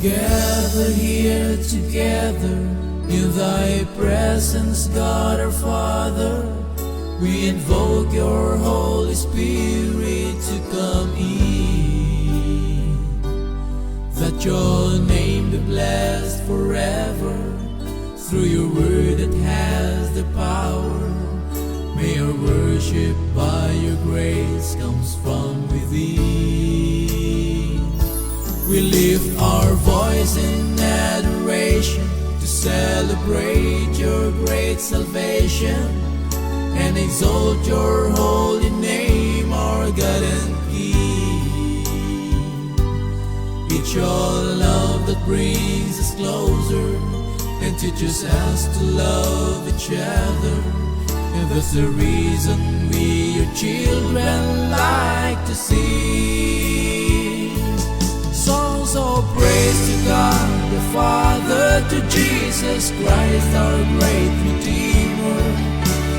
Gather here together in thy presence, God our Father. We invoke your Holy Spirit to come in, that your name be blessed forever through your word that has the power. May our worship by your grace comes from within. We lift our voice in adoration to celebrate your great salvation and exalt your holy name, our God and King. It's your love that brings us closer and teaches us to love each other. And that's the reason we, your children, like to sing songs of praise to God the Father, to Jesus Christ our great Redeemer,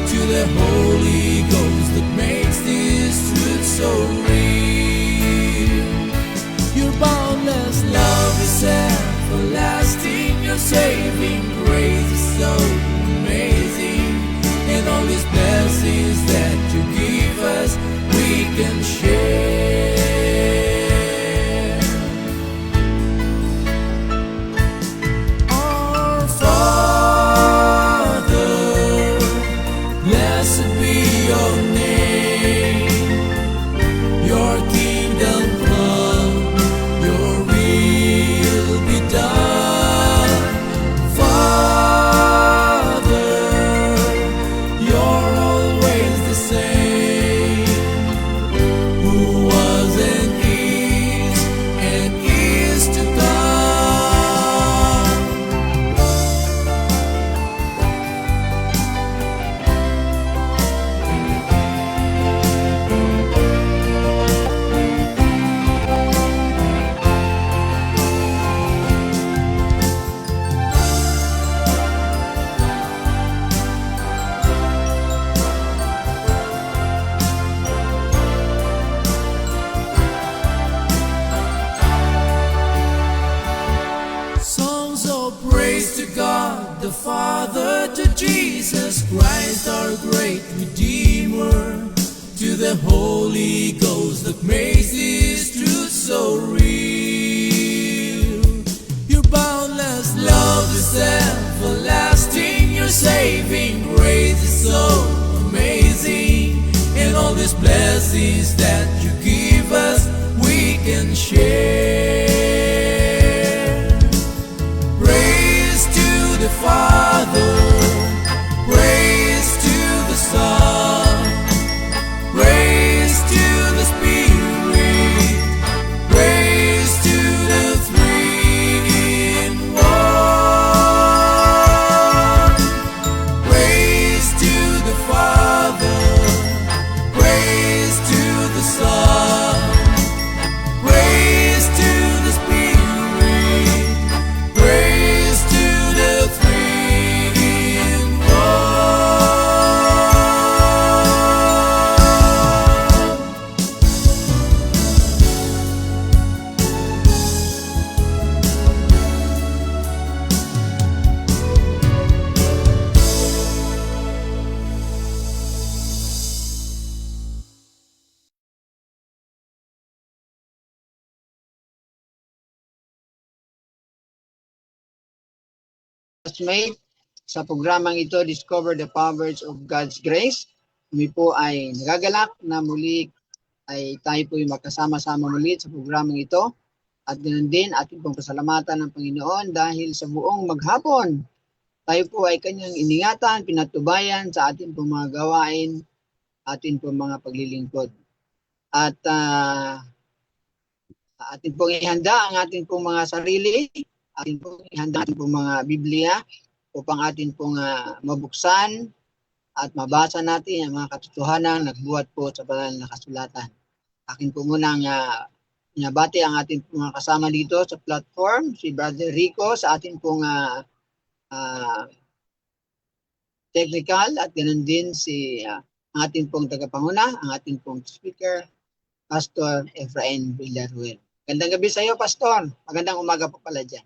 to the Holy Ghost that makes this truth so real. Your boundless love is everlasting, your saving grace is so amazing, and all these blessings that you give us we can share. Our Father, blessed be your name. Your kingdom come, your will be done. Father, you're always the same, who was and is to come. Songs of praise to God the Father, to Jesus Christ our great Redeemer, to the Holy Ghost that makes this truth so real. Your boundless love is everlasting, your saving grace is so amazing, and all these blessings that you give us we can share. Praise to the Father, praise to the Son, praise to the Spirit, praise to the Three in One. Praise to the Father, praise to the Son, praise to the Spirit, praise to the Three in One. Classmate, sa programang ito, Discover the Powers of God's Grace. Kami po ay nagagalak na muli ay tayo po ay magkasama-sama muli sa programang ito. At ganoon din, ating pong pasalamatan ng Panginoon dahil sa buong maghapon, tayo po ay kanyang iningatan, pinatubayan sa ating pong mga gawain, ating pong mga paglilingkod. At ating pong ihanda ang ating pong mga sarili, ating pong ihanda ang ating pong mga Biblia upang atin pong mabuksan at mabasa natin ang mga katotohanan nagbuhat po sa banal na kasulatan. Akin po munang inabati ang ating mga kasama dito sa platform, si Brother Rico sa ating pong technical, at ganoon din si ang ating pong tagapanguna, ang ating pong speaker, Pastor Efrain Villaruel. Magandang gabi sa iyo, Pastor. Magandang umaga po pala dyan.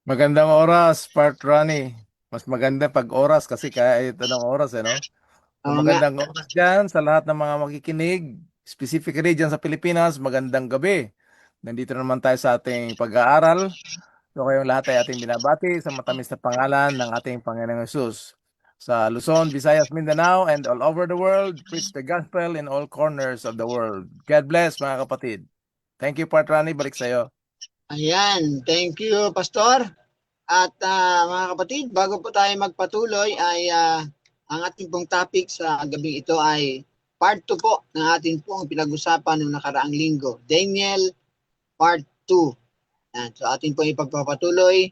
Magandang oras, Part Ronnie. Mas maganda pag oras kasi kahit anong oras, no? So Oo nga. magandang oras dyan sa lahat ng mga makikinig, specifically dyan sa Pilipinas, magandang gabi. Nandito naman tayo sa ating pag-aaral. So kayong lahat ay ating binabati sa matamis na pangalan ng ating Panginoong Yesus. Sa Luzon, Visayas, Mindanao, and all over the world, preach the gospel in all corners of the world. God bless, mga kapatid. Thank you, Part Ronnie. Balik sa'yo. Ayan. Thank you, Pastor. At mga kapatid, bago po tayo magpatuloy ay ang ating pong topic sa gabing ito ay part 2 po ng ating pong pinag-usapan noong nakaraang linggo. Daniel part 2. Yan. So ating pong ipagpapatuloy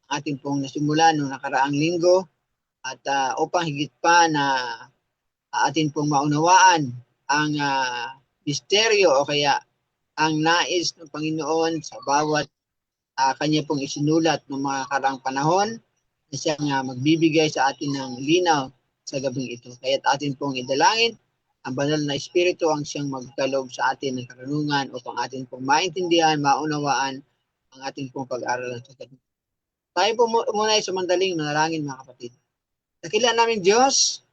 ang ating pong nasimula noong nakaraang linggo at upang higit pa na atin pong maunawaan ang misteryo o kaya ang nais ng Panginoon sa bawat kanya pong isinulat ng mga karang panahon na siyang magbibigay sa atin ng linaw sa gabing ito. Kaya atin pong idalangin ang banal na Espiritu ang siyang magkaloob sa atin ng karunungan upang atin pong maintindihan, maunawaan ang ating pong pag-aaralan sa gabing. Tayo po muna ay sumandaling manalangin, mga kapatid. Dakila namin Diyos,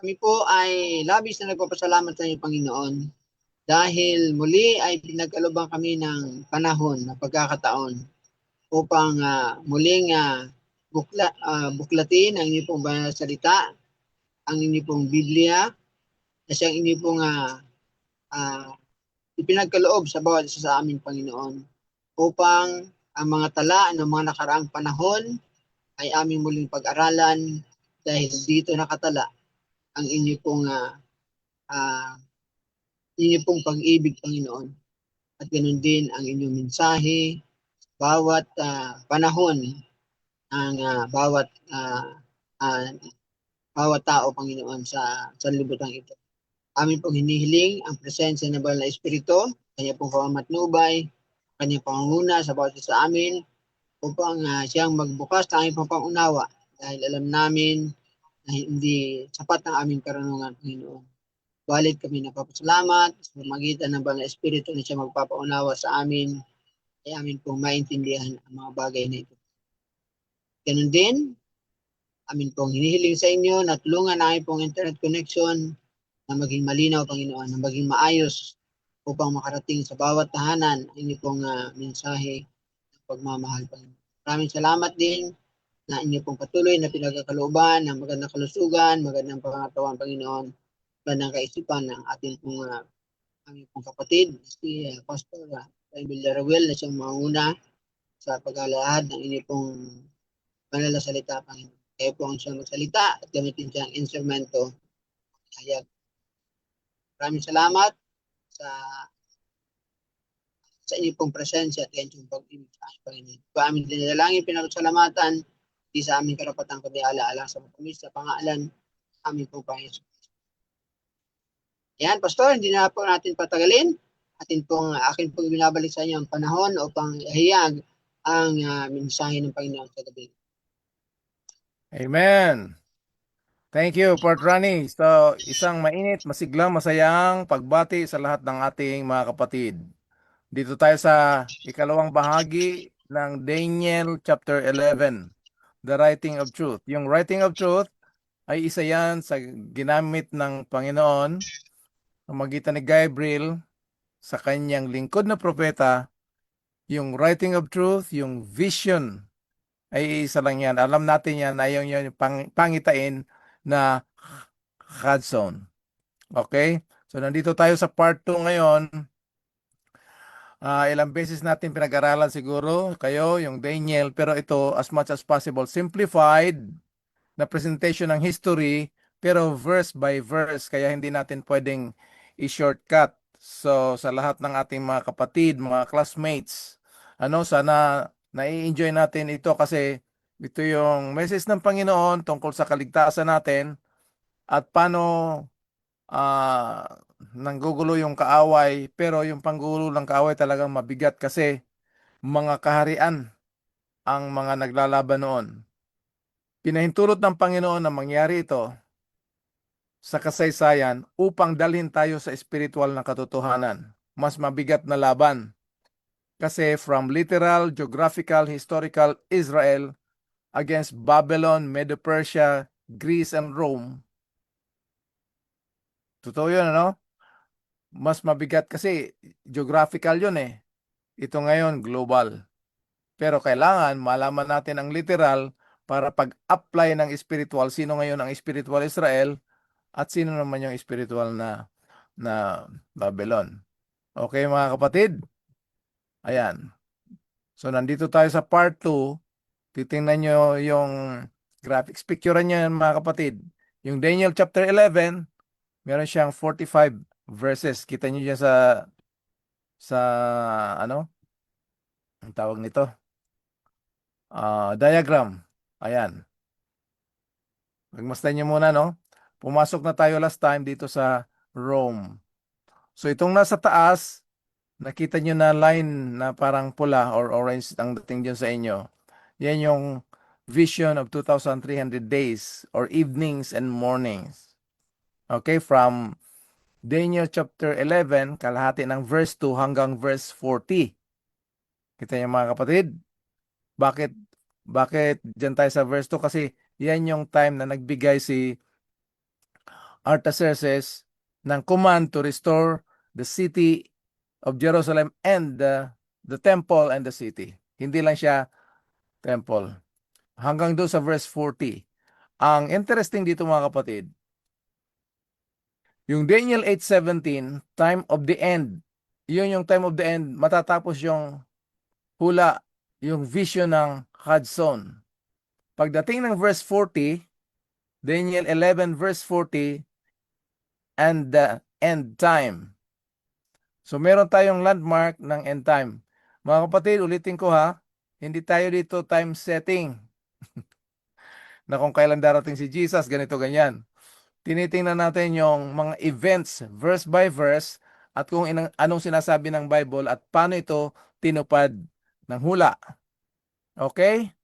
kami po ay labis na nagpapasalamat sa inyo, Panginoon, dahil muli ay pinagkalooban kami ng panahon na pagkakataon upang muling buklatin ang inyong pong banal na salita, ang inyong pong Biblia, na siyang inyong pong ipinagkaloob sa bawat isa sa amin, Panginoon, upang ang mga tala ng mga nakaraang panahon ay aming muling pag-aralan dahil dito nakatala ang inyong pong pag-ibig, Panginoon. At ganoon din ang inyong mensahe, bawat panahon, ang bawat tao, Panginoon, sa sanlibutan ito. Amin pong hinihiling ang presensya ng Banal na Espiritu, kanya pong pamamatnubay, kanyang pangunguna sa bawat isa sa amin, upang siyang magbukas ng aming pangunawa dahil alam namin na hindi sapat ang aming karunungan, Panginoon. Balit kami napapasalamat sa pamagitan ng Banal na Espiritu na siya magpapaunawa sa amin ay amin pong maintindihan ang mga bagay na ito. Ganun din, amin pong hinihiling sa inyo na tulungan namin pong internet connection na maging malinaw, Panginoon, na maging maayos upang makarating sa bawat tahanan ang inyong pong mensahe ng pagmamahal, Panginoon. Maraming salamat din na inyo pong patuloy na pinagkakalooban ng magandang kalusugan, magandang pangatawan, Panginoon, ng kaisipan ng ating pong aming pong kapatid, si Pastor Villarreal, na siyang mauna sa paglalahad ng inyong pong banal na salita, Panginoon. Kaya po ang siyang magsalita at gamitin siyang instrumento. Hayag. Maraming salamat sa inyong pong presensya at inyong pag-ibig sa aming Panginoon. Kung aming dinalangin, pinagsalamatan, di sa aming karapatan kundi ala-ala sa matamis sa pangalan aming pong Panginoon. Yan, Pastor, hindi na po natin patagalin. Akin pong binabalik sa inyo ang panahon upang ihayag ang mensahe ng Panginoon sa gabi. Amen. Thank you, Part Ronnie. So, isang mainit, masiglang, masayang pagbati sa lahat ng ating mga kapatid. Dito tayo sa ikalawang bahagi ng Daniel chapter 11, The Writing of Truth. Yung Writing of Truth ay isa yan sa ginamit ng Panginoon sa magitan ni Gabriel sa kanyang lingkod na propeta. Yung Writing of Truth, yung vision, ay isa lang yan. Alam natin yan, ayaw yung pangitain na Hudson. Okay? So, nandito tayo sa part 2 ngayon. Ilang beses natin pinag-aralan siguro kayo, yung Daniel, pero ito, as much as possible, simplified na presentation ng history, pero verse by verse, kaya hindi natin pwedeng i-shortcut. So, sa lahat ng ating mga kapatid, mga classmates, sana nai-enjoy natin ito kasi ito yung message ng Panginoon tungkol sa kaligtasan natin at paano nanggugulo yung kaaway, pero yung panggulo ng kaaway talagang mabigat kasi mga kaharian ang mga naglalaban noon. Pinahintulot ng Panginoon na mangyari ito sa kasaysayan upang dalhin tayo sa espiritual na katotohanan. mas mabigat na laban. Kasi from literal, geographical, historical Israel against Babylon, Medo-Persia, Greece, and Rome. Totoo yun, ano? Mas mabigat kasi geographical yun eh. Ito ngayon, global. Pero kailangan malaman natin ang literal para pag-apply ng spiritual. Sino ngayon ang spiritual Israel at sino naman yung spiritual na Babylon. Okay mga kapatid? Ayan. So nandito tayo sa part 2. Titingnan nyo yung graphics. Picturean nyo yan mga kapatid. Yung Daniel chapter 11, meron siyang 45 verses. Kita nyo dyan sa ano? Ang tawag nito? Diagram. Ayan. Magmasdan nyo muna, no? Pumasok na tayo last time dito sa Rome. So itong nasa taas, nakita nyo na line na parang pula or orange ang dating dyan sa inyo. Yan yung vision of 2,300 days or evenings and mornings. Okay, from Daniel chapter 11, kalahati ng verse 2 hanggang verse 40. Kita niyo mga kapatid? Bakit dyan tayo sa verse 2? Kasi yan yung time na nagbigay si Artaxerxes ng command to restore the city of Jerusalem and the temple and the city. Hindi lang siya temple. Hanggang doon sa verse 40. Ang interesting dito mga kapatid, yung Daniel 8:17, time of the end. Yun yung time of the end, matatapos yung hula, yung vision ng Hudson. Pagdating ng verse 40, Daniel 11 verse 40, and the end time. So meron tayong landmark ng end time. Mga kapatid, ulitin ko ha, hindi tayo dito time setting na kung kailan darating si Jesus, ganito, ganyan. Tinitingnan natin yung mga events verse by verse at kung anong sinasabi ng Bible at paano ito tinupad ng hula. Okay?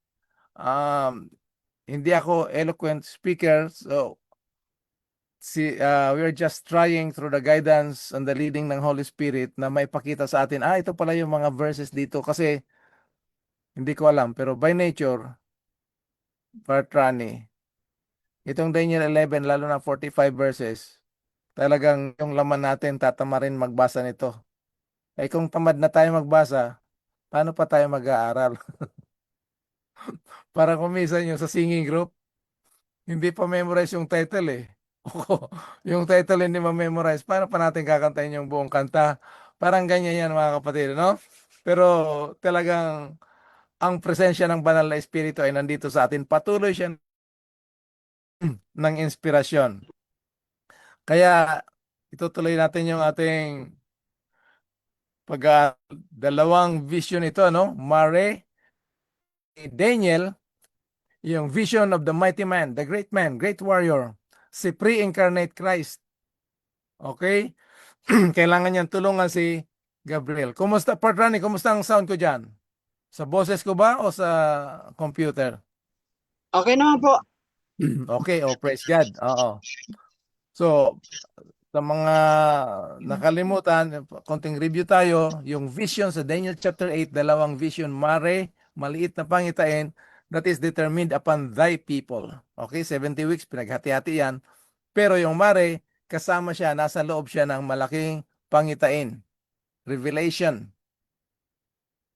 Hindi ako eloquent speaker, so we're just trying through the guidance and the leading ng Holy Spirit na maipakita sa atin, ito pala yung mga verses dito kasi hindi ko alam. Pero by nature, Bartrani, itong Daniel 11, lalo na 45 verses, talagang yung laman natin tatama rin magbasa nito. Eh kung tamad na tayo magbasa, paano pa tayo mag-aaral? Para kumisan yung sa singing group, hindi pa memorize yung title eh. Yung title hindi ma-memorize, paano pa natin kakantahin yung buong kanta? Parang ganyan yan mga kapatid, no? Pero talagang ang presensya ng banal na espiritu ay nandito sa atin. Patuloy siya ng inspirasyon. Kaya itutuloy natin yung ating dalawang vision ito, no? Mare, Daniel, yung vision of the mighty man, the great man, great warrior, si pre-incarnate Christ. Okay? Kailangan niyang tulungan si Gabriel. Kumusta, Patrani? Kumusta ang sound ko dyan? Sa boses ko ba o sa computer? Okay naman po. Okay, praise God. Oo. So, sa mga nakalimutan, konting review tayo. Yung vision sa Daniel chapter 8, dalawang vision, mare, maliit na pangitain, that is determined upon thy people. Okay, 70 weeks, pinaghati-hati yan. Pero yung mare, kasama siya, nasa loob siya ng malaking pangitain. Revelation.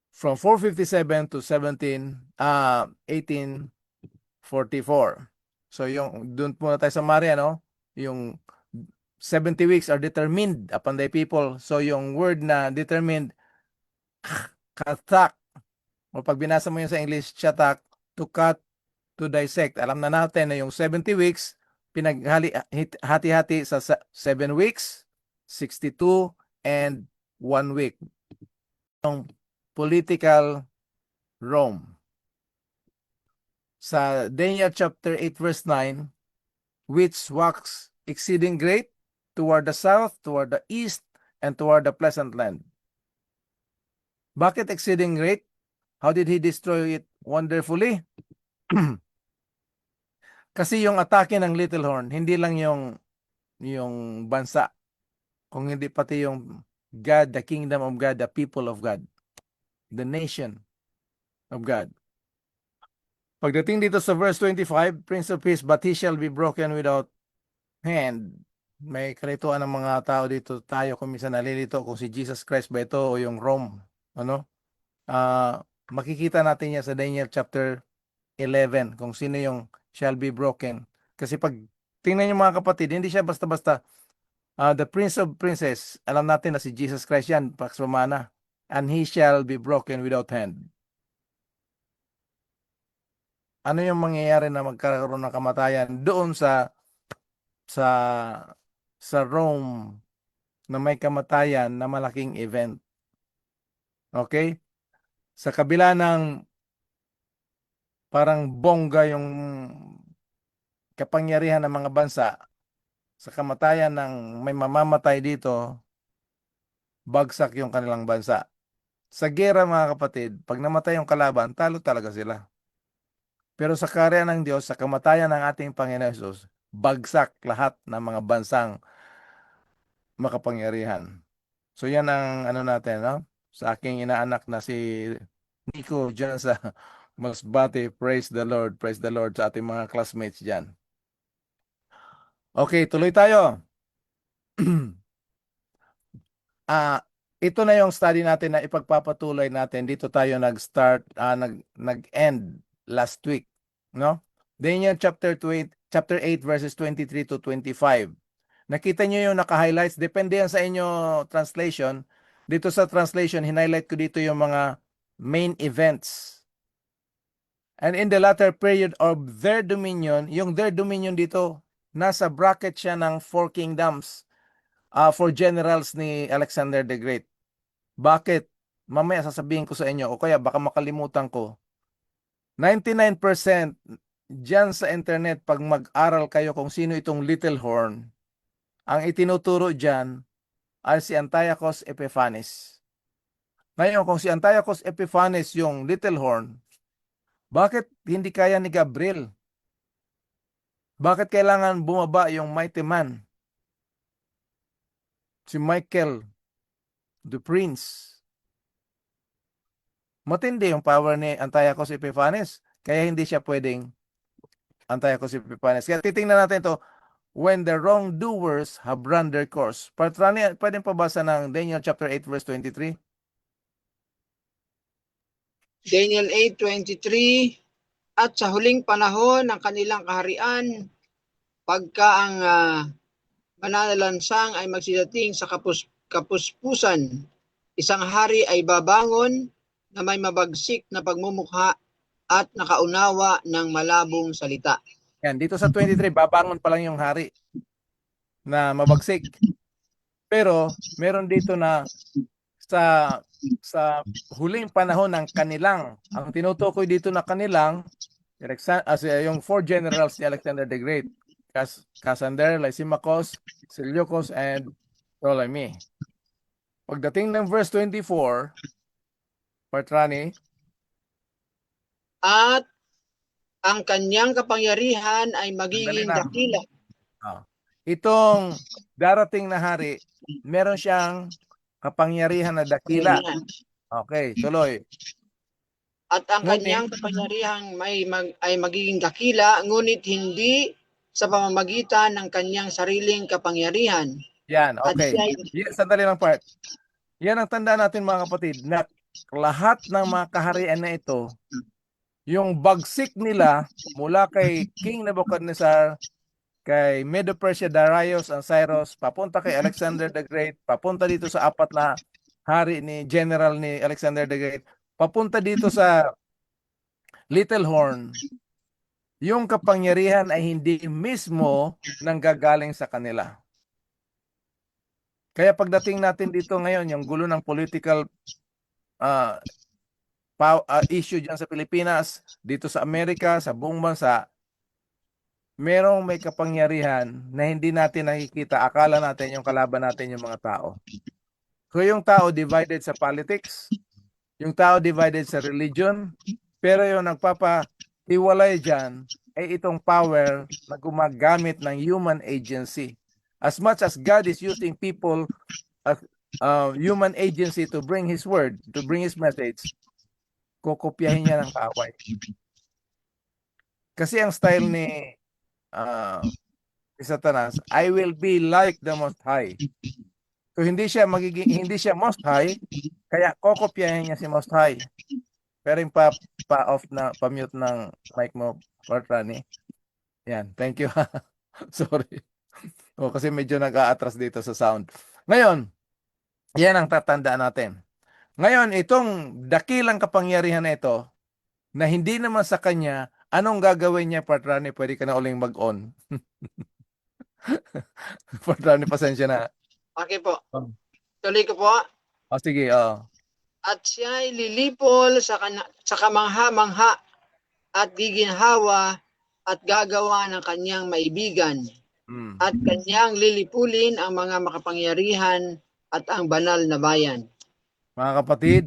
From 457 to 1844. So yung doon po tayo sa mare, ano? Yung 70 weeks are determined upon thy people. So yung word na determined, katak, o pag binasa mo yun sa English, chatak, to cut, to dissect. Alam na natin na yung 70 weeks, hati-hati sa 7 weeks, 62, and 1 week. Yung political Rome. Sa Daniel chapter 8 verse 9, which wax exceeding great toward the south, toward the east, and toward the pleasant land. Bakit exceeding great? How did he destroy it wonderfully? Kasi yung atake ng Little Horn, hindi lang yung bansa, kung hindi pati yung God, the kingdom of God, the people of God, the nation of God. Pagdating dito sa verse 25, Prince of Peace, but he shall be broken without hand. May kalituan ng mga tao dito. Tayo kung minsan nalilito kung si Jesus Christ ba ito o yung Rome. Ano? Makikita natin yan sa Daniel chapter 11 kung sino yung shall be broken. Kasi pag tingnan niyo mga kapatid, hindi siya basta-basta the Prince of Princes. Alam natin na si Jesus Christ yan, Pax Romana. And he shall be broken without hand. Ano yung mangyayari na magkaroon ng kamatayan doon sa Rome na may kamatayan na malaking event? Okay? Sa kabila ng parang bongga yung kapangyarihan ng mga bansa, sa kamatayan ng may mamamatay dito, bagsak yung kanilang bansa. Sa gera mga kapatid, pag namatay yung kalaban, talo talaga sila. Pero sa karya ng Diyos, sa kamatayan ng ating Panginoon Hesus, bagsak lahat ng mga bansang makapangyarihan. So yan ang ano natin, no? Sa aking inaanak na si Nico dyan sa Masbate, praise the Lord sa ating mga classmates dyan. Okay, tuloy tayo. Ito na yung study natin na ipagpapatuloy natin. Dito tayo nag-start, nag-end last week, no? Daniel chapter 8 verses 23 to 25. Nakita niyo yung naka-highlights, depende yan sa inyo translation. Dito sa translation, hinighlight ko dito yung mga main events. And in the latter period of their dominion, yung their dominion dito, nasa bracket siya ng 4 kingdoms. For generals ni Alexander the Great. Bakit? Mamaya sasabihin ko sa inyo, o kaya baka makalimutan ko. 99% dyan sa internet, pag mag-aral kayo kung sino itong Little Horn, ang itinuturo dyan ay si Antiochus Epiphanes. Ngayon, kung si Antiochus Epiphanes yung Little Horn, bakit hindi kaya ni Gabriel? Bakit kailangan bumaba yung mighty man? Si Michael, the Prince. Matindi yung power ni Antiochus Epiphanes. Kaya hindi siya pwedeng Antiochus Epiphanes. Kaya titingnan natin ito. When the wrongdoers have run their course. Patrani, pwedeng pabasa ng Daniel chapter 8 verse 23. Daniel 8:23, at sa huling panahon ng kanilang kaharian, pagka ang mananalansang ay magsidating sa kapuspusan, isang hari ay babangon na may mabagsik na pagmumukha at nakaunawa ng malabong salita. Yan, dito sa 23, babangon pa lang yung hari na mabagsik. Pero meron dito na sa huling panahon ng kanilang, ang tinutukoy dito na kanilang, yung 4 generals ni Alexander the Great, Cassander, Lysimachus, Seleucus, and Ptolemy. Pagdating ng verse 24, Patrani, at ang kanyang kapangyarihan ay magiging dakila. Itong darating na hari, meron siyang kapangyarihan na dakila. Okay, tuloy. At ang kanyang kapangyarihan ay magiging dakila, ngunit hindi sa pamamagitan ng kanyang sariling kapangyarihan. Yan, okay. Sandali lang part. Yan ang tandaan natin mga kapatid, na lahat ng mga kaharian na ito, yung bagsik nila mula kay King Nebuchadnezzar, kay Medo-Persia, Darius and Cyrus, papunta kay Alexander the Great, papunta dito sa 4 na hari ni general ni Alexander the Great, papunta dito sa Little Horn, yung kapangyarihan ay hindi mismo nanggagaling sa kanila. Kaya pagdating natin dito ngayon, yung gulo ng political issue dyan sa Pilipinas, dito sa Amerika, sa buong bansa, merong may kapangyarihan na hindi natin nakikita. Akala natin yung kalaban natin yung mga tao. So yung tao divided sa politics, yung tao divided sa religion, pero yung nagpapahiwalay dyan ay itong power na gumagamit ng human agency. As much as God is using people human agency to bring His word, to bring His message, kokopyahin niya ng kaaway. Kasi ang style ni Satanas, I will be like the Most High. Kung hindi siya Most High, kaya kokopyahin niya si Most High. Pero yung pa-off na, pa-mute ng mic mo, Rani. Yan, thank you. Sorry. Kasi medyo nag-a-atras dito sa sound. Ngayon, yan ang tatandaan natin. Ngayon, itong dakilang kapangyarihan na ito, na hindi naman sa kanya, anong gagawin niya, Rani? Pwede ka na uling mag-on. Rani, pasensya na. Okay po. Oh. Tuloy ko po. Sige, At siya ay lilipol sa kamangha-mangha at giginhawa at gagawa ng kanyang maibigan. At kanyang lilipulin ang mga makapangyarihan at ang banal na bayan. Mga kapatid,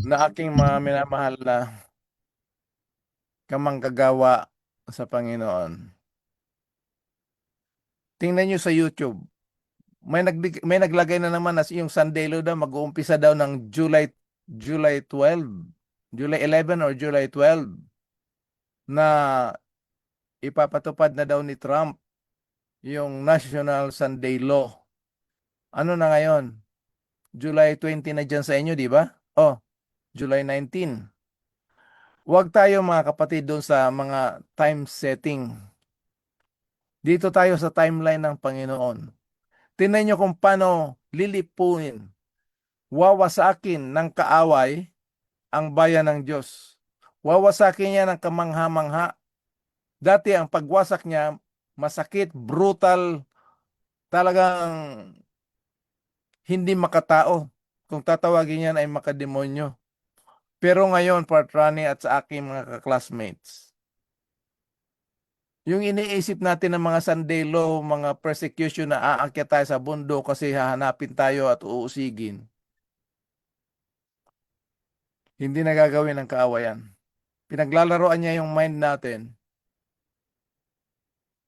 na aking mga minamahal na kamanggagawa sa Panginoon. Tingnan nyo sa YouTube. May naglagay na naman na yung Sandelo daw mag-uumpisa daw ng July 11 or July 12 na ipapatupad na daw ni Trump yung National Sunday Law. Ano na ngayon? July 20 na dyan sa inyo, di ba? July 19. Huwag tayo mga kapatid doon sa mga time setting. Dito tayo sa timeline ng Panginoon. Tingnan nyo kung paano lilipunin, wawasakin ng kaaway ang bayan ng Diyos. Wawasakin niya ng kamangha-mangha. Dati ang pagwasak niya, masakit, brutal, talagang hindi makatao. Kung tatawagin yan ay makademonyo. Pero ngayon, Rani at sa aking mga classmates, yung iniisip natin ng mga sandalo, mga persecution na aakyat tayo sa bundok kasi hahanapin tayo at uusigin, hindi na gagawin ng kaawayan. Pinaglalaroan niya yung mind natin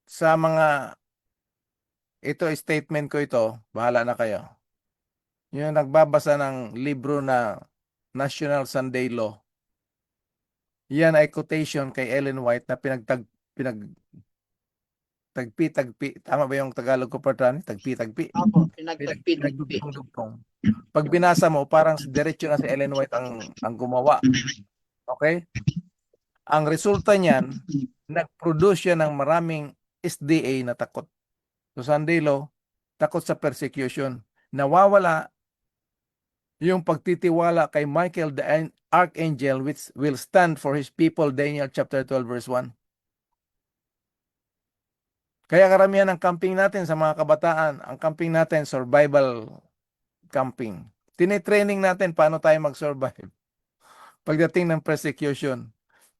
sa mga, ito statement ko ito, bahala na kayo. Yung nagbabasa ng libro na National Sunday Law, yan ay quotation kay Ellen White na tagpi-tagpi. Tama ba yung Tagalog ko, Patrani? Tagpi-tagpi. Opo, pinagtagpi-tagpi. Pag binasa mo, parang diretso na si Ellen White ang gumawa. Okay? Ang resulta niyan, nag-produce siya ng maraming SDA na takot. So, Sunday Law, takot sa persecution. Nawawala yung pagtitiwala kay Michael the Archangel, which will stand for his people, Daniel chapter 12 verse 1. Kaya karamihan ng camping natin sa mga kabataan, ang camping natin, survival camping. Tinitraining natin paano tayo mag-survive pagdating ng persecution.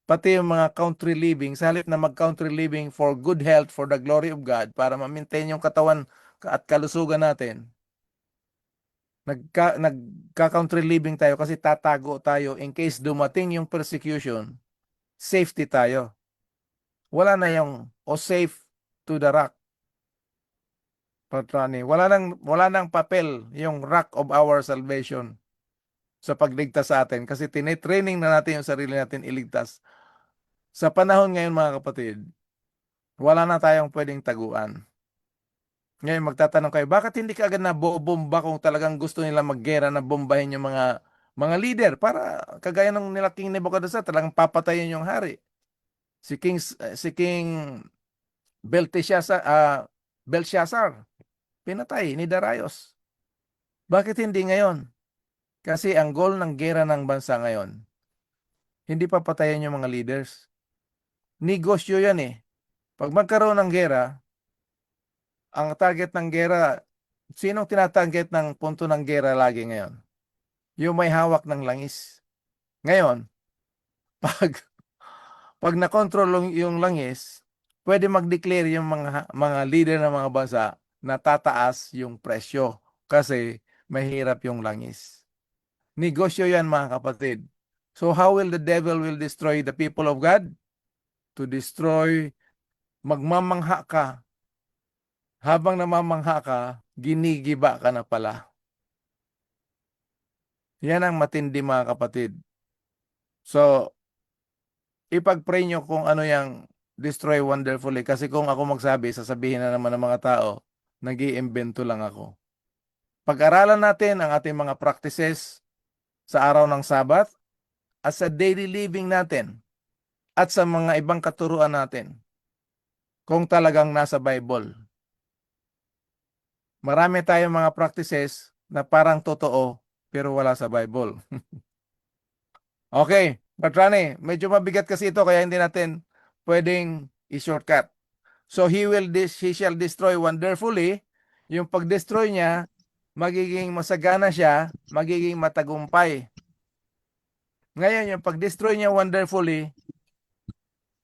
Pati yung mga country living, sa halip na mag-country living for good health, for the glory of God, para ma-maintain yung katawan at kalusugan natin, nagka-country living tayo kasi tatago tayo in case dumating yung persecution, safety tayo. Wala na yung safe to the rock. Patrani, wala nang papel yung rock of our salvation sa pagligtas sa atin kasi tinitraining na natin yung sarili natin iligtas. Sa panahon ngayon mga kapatid, wala na tayong pwedeng taguan. Ngayon magtatanong kayo, bakit hindi ka agad na bomba kung talagang gusto nila maggera na bombahin yung mga leader para kagaya ng nila King Nebuchadnezzar, talagang papatayin yung hari. Si King Belshazzar, pinatay ni Darius. Bakit hindi ngayon? Kasi ang goal ng gera ng bansa ngayon, hindi papatayin yung mga leaders. Negosyo yan eh. Pag magkaroon ng gera, ang target ng gera, sinong tinatarget ng punto ng gera lagi ngayon? Yung may hawak ng langis. Ngayon, pag na-control yung langis, pwede mag-declare yung mga leader ng mga bansa na tataas yung presyo kasi mahirap yung langis. Negosyo yan mga kapatid. So how will the devil will destroy the people of God? To destroy, magmamangha ka. Habang namamangha ka, ginigiba ka na pala. Yan ang matindi mga kapatid. So, ipag-pray nyo kung ano yung destroy wonderfully. Kasi kung ako magsabi, sasabihin na naman ng mga tao, nag-iimbento lang ako. Pag-aralan natin ang ating mga practices sa araw ng Sabat at sa daily living natin at sa mga ibang katuruan natin kung talagang nasa Bible. Marami tayong mga practices na parang totoo pero wala sa Bible. Okay, Patrani, medyo mabigat kasi ito kaya hindi natin pwedeng i-shortcut. So he shall destroy wonderfully. Yung pag-destroy niya, magiging masagana siya, magiging matagumpay. Ngayon, yung pag-destroy niya wonderfully,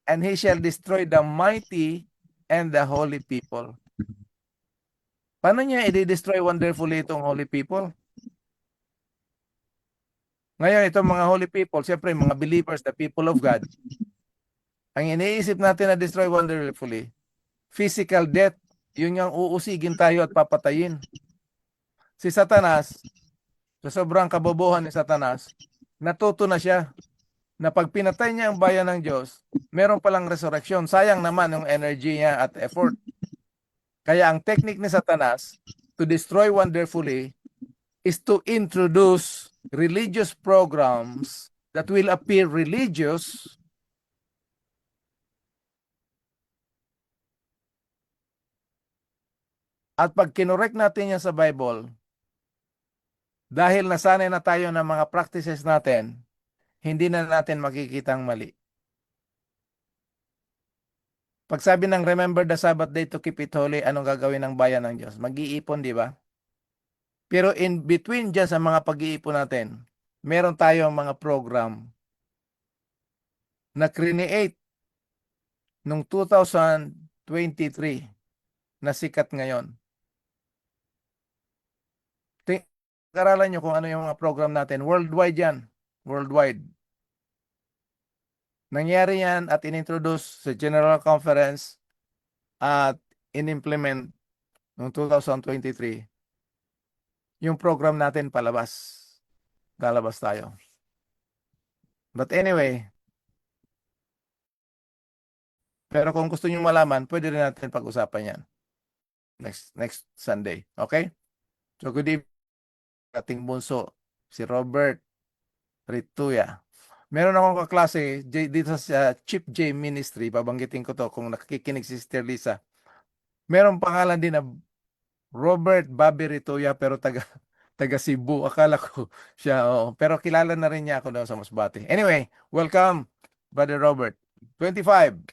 and he shall destroy the mighty and the holy people. Paano niya i-destroy wonderfully itong holy people? Ngayon, itong mga holy people, siyempre mga believers, the people of God, ang iniisip natin na destroy wonderfully, physical death, yun yung uusigin tayo at papatayin. Si Satanas, sa sobrang kabobohan ni Satanas, natuto na siya na pag pinatay niya ang bayan ng Diyos, meron palang resurrection. Sayang naman yung energy niya at effort. Kaya ang technique ni Satanas to destroy wonderfully is to introduce religious programs that will appear religious at pag kinorek natin yan sa Bible, dahil nasanay na tayo ng mga practices natin, hindi na natin makikita ang mali. Pag sabi ng remember the Sabbath day to keep it holy, anong gagawin ng bayan ng Diyos? Mag-iipon, di ba? Pero in between dyan sa mga pag-iipon natin, meron tayong mga program na create noong 2023 na sikat ngayon. Karalan nyo kung ano yung mga program natin. Worldwide yan. Worldwide. Nangyari yan at inintroduce sa General Conference at in-implement noong 2023. Yung program natin palabas. Lalabas tayo. But anyway, pero kung gusto nyo malaman, pwede rin natin pag-usapan yan. Next Sunday. Okay? So good evening. Ating bunso, si Robert Rituya. Meron akong kaklase dito sa Chip J Ministry, babanggitin ko to kung nakikinig si Sister Lisa. Meron pangalan din na Robert Bobby Rituya pero taga Cebu. Akala ko siya, oo. Pero kilala na rin niya ako doon sa Masbate. Anyway, welcome, Brother Robert. 25,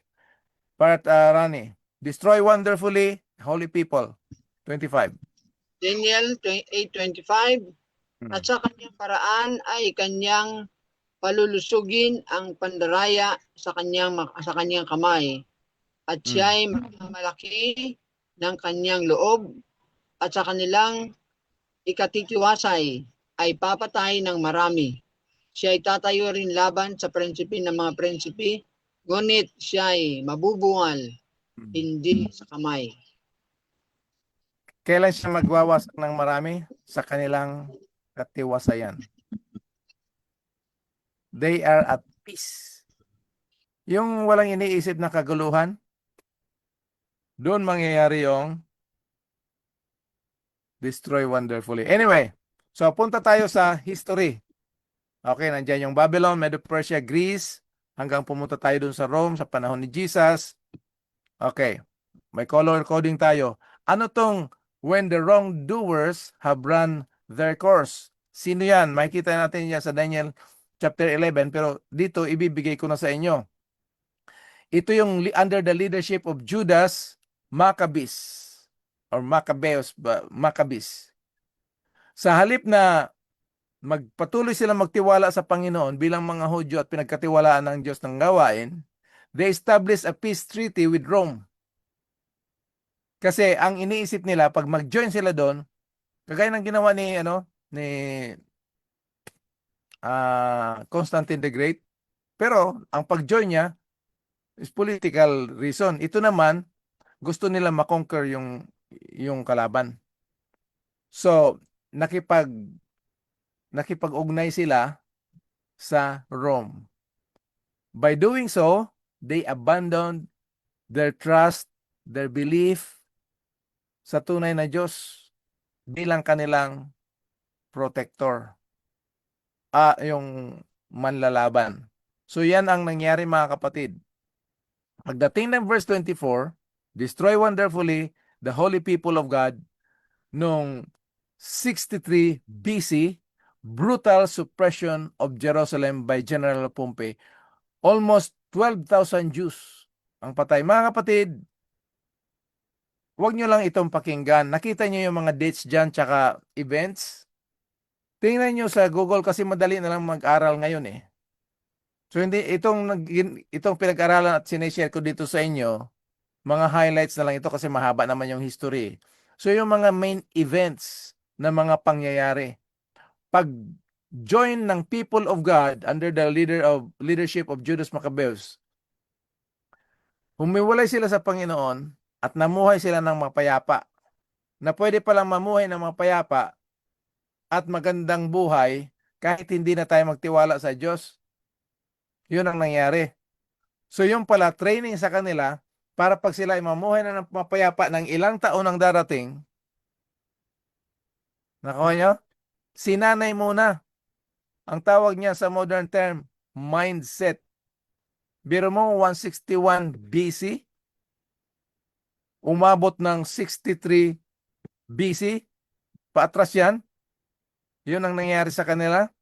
part Rani. Destroy wonderfully, holy people. 25. Daniel 8:25, at sa kanyang paraan ay kanyang palulusugin ang pandaraya sa kanyang kamay, at siya ay malaki ng kanyang loob, at sa kanilang ikatitiwasay ay papatay ng marami. Siya ay tatayo rin laban sa prinsipi ng mga prinsipi, ngunit siya ay mabubungal, hindi sa kamay. Kailan siya magwawasak ng marami? Sa kanilang katiwasayan. They are at peace. Yung walang iniisip na kaguluhan, doon mangyayari yung destroy wonderfully. Anyway, so punta tayo sa history. Okay, nandiyan yung Babylon, Medo-Persia, Greece, hanggang pumunta tayo doon sa Rome sa panahon ni Jesus. Okay, may color coding tayo. Ano tong when the wrongdoers have run their course? Sino yan? Makikita natin yan sa Daniel chapter 11, pero dito ibibigay ko na sa inyo. Ito yung under the leadership of Judas Maccabees or Maccabees. Sa halip na magpatuloy silang magtiwala sa Panginoon bilang mga Hudyo at pinagkatiwalaan ng Diyos ng gawain, they established a peace treaty with Rome. Kasi ang iniisip nila pag mag-join sila doon, kagaya ng ginawa ni Constantine the Great, pero ang pag-join niya is political reason. Ito naman gusto nila makonquer yung kalaban. So, nakipag-ugnay sila sa Rome. By doing so, they abandoned their trust, their belief sa tunay na Diyos bilang kanilang protector. Yung manlalaban. So yan ang nangyari mga kapatid. Pagdating ng verse 24, destroy wonderfully the holy people of God noong 63 BC, brutal suppression of Jerusalem by General Pompey. Almost 12,000 Jews ang patay. Mga kapatid, huwag nyo lang itong pakinggan. Nakita nyo yung mga dates dyan tsaka events. Tingnan nyo sa Google kasi madali na lang mag-aral ngayon eh. So hindi itong pinag-aralan at sinishare ko dito sa inyo, mga highlights na lang ito kasi mahaba naman yung history. So yung mga main events na mga pangyayari. Pag join ng people of God under the leadership of Judas Maccabeus, humiwalay sila sa Panginoon at namuhay sila ng mapayapa. Na pwede palang mamuhay ng mapayapa at magandang buhay kahit hindi na tayo magtiwala sa Diyos. Yun ang nangyari. So yung pala, training sa kanila para pag sila ay mamuhay na ng mapayapa ng ilang taon ang darating, nakuha nyo? Sinanay muna. Ang tawag niya sa modern term, mindset. Biro mo, 161 BC, umabot ng 63 BC, paatras yan. Yun ang nangyari sa kanila.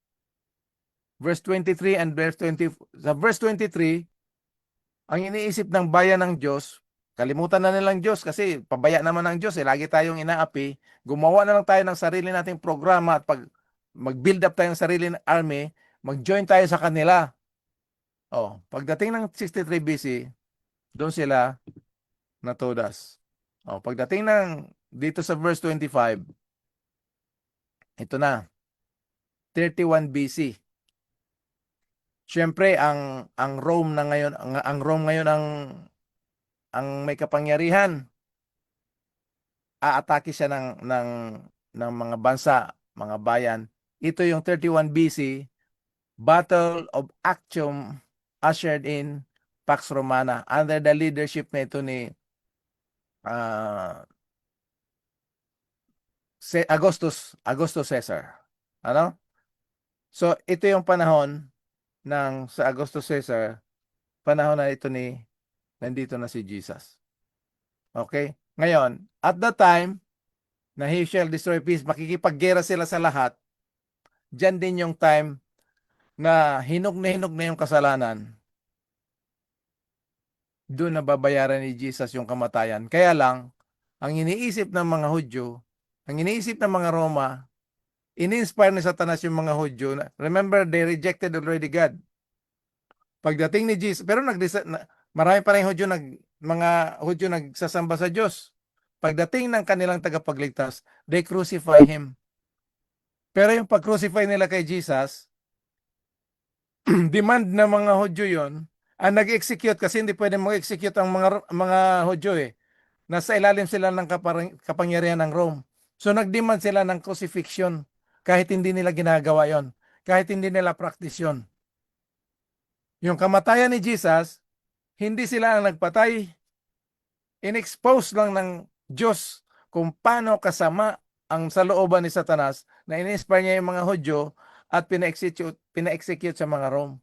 Verse 23 and verse 20. Sa verse 23, ang iniisip ng bayan ng Diyos, kalimutan na nilang Diyos kasi pabaya naman ng Diyos. Lagi tayong inaapi. Gumawa na lang tayo ng sarili nating programa at pag mag-build up tayo ng sarili ng army, mag-join tayo sa kanila. Pagdating ng 63 BC, doon sila natudas. Pagdating ng dito sa verse 25, ito na, 31 BC. Siyempre ang Rome na ngayon, ang Rome ngayon ang may kapangyarihan. Aatake siya ng mga bansa, mga bayan. Ito yung 31 BC, Battle of Actium ushered in Pax Romana under the leadership nito ni Augustus Caesar. Ano? So ito yung panahon sa Augustus Caesar, panahon na ito nandito na si Jesus. Okay? Ngayon, at that time, na he shall destroy peace, makikipaggera sila sa lahat. Diyan din yung time na hinog na yung kasalanan. Doon na babayaran ni Jesus yung kamatayan. Kaya lang, ang iniisip ng mga Hudyo, ang iniisip ng mga Roma, in-inspire ni Satanas yung mga Hudyo. Remember, they rejected already God. Pagdating ni Jesus, pero marami pa rin mga Hudyo nagsasamba sa Diyos. Pagdating ng kanilang tagapagligtas, they crucify Him. Pero yung pag-crucify nila kay Jesus, demand ng mga Hudyo yon, ang nag-execute kasi hindi pwede mag-execute ang mga Hudyo eh. Nasa ilalim sila ng kapangyarihan ng Rome. So nag-demand sila ng crucifixion kahit hindi nila ginagawa yon, kahit hindi nila practice yon. Yung kamatayan ni Jesus, hindi sila ang nagpatay. In-expose lang ng Diyos kung paano kasama ang salooban ni Satanas na in-inspire niya yung mga Hudyo at pina-execute sa mga Rome.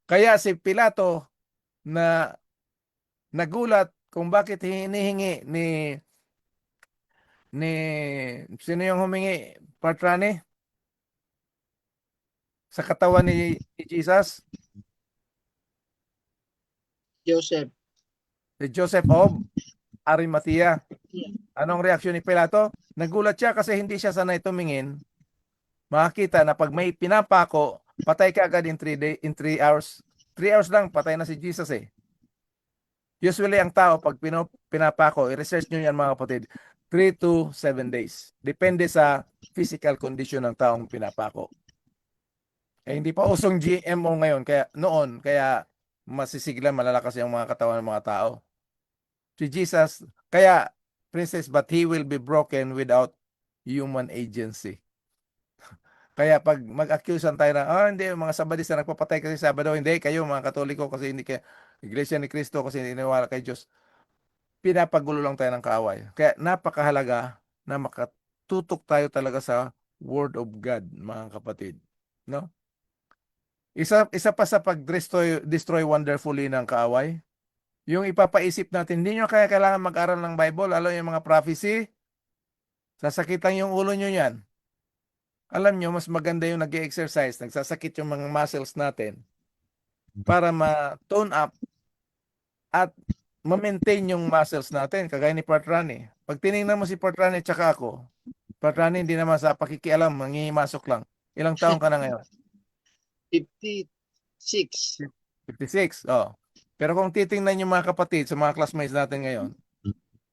Kaya si Pilato na nagulat kung bakit hinihingi ni sino yung humingi, Patrani? Sa katawan ni Jesus? Joseph. Si Joseph of Arimathea. Anong reaksyon ni Pilato? Nagulat siya kasi hindi siya sanay tumingin. Makakita na pag may pinapako, patay ka agad in 3 hours. 3 hours lang, patay na si Jesus eh. Usually ang tao, pag pinapako, i-research nyo yan mga kapatid, 3 to 7 days. Depende sa physical condition ng taong pinapako. Hindi pa usong GMO ngayon, kaya masisigla, malalakas yung mga katawan ng mga tao. Si Jesus, kaya, Princess, but he will be broken without human agency. Kaya pag mag-accusean tayo na, hindi, mga Sabadista nagpapatay kasi Sabado, hindi, kayo mga Katoliko kasi hindi kayo, Iglesia ni Cristo kasi hindi naniwala kay Diyos. Pinapagulo lang tayo ng kaaway. Kaya napakahalaga na makatutok tayo talaga sa Word of God, mga kapatid. No? Isa pa sa pag-destroy wonderfully ng kaaway, yung ipapaisip natin, hindi nyo kaya kailangan mag-aral ng Bible, alam yung mga prophecy, sasakitan yung ulo nyo yan. Alam nyo, mas maganda yung nag-exercise, nagsasakit yung mga muscles natin para ma-tone up at ma-maintain yung muscles natin, kagaya ni Part Rani. Pag tinignan mo si Part Rani tsaka ako, Part Rani hindi naman sa pakikialam, mangihimasok lang. Ilang taon ka na ngayon? 56. 56. Oh. Pero kung titingnan yung mga kapatid sa mga classmates natin ngayon,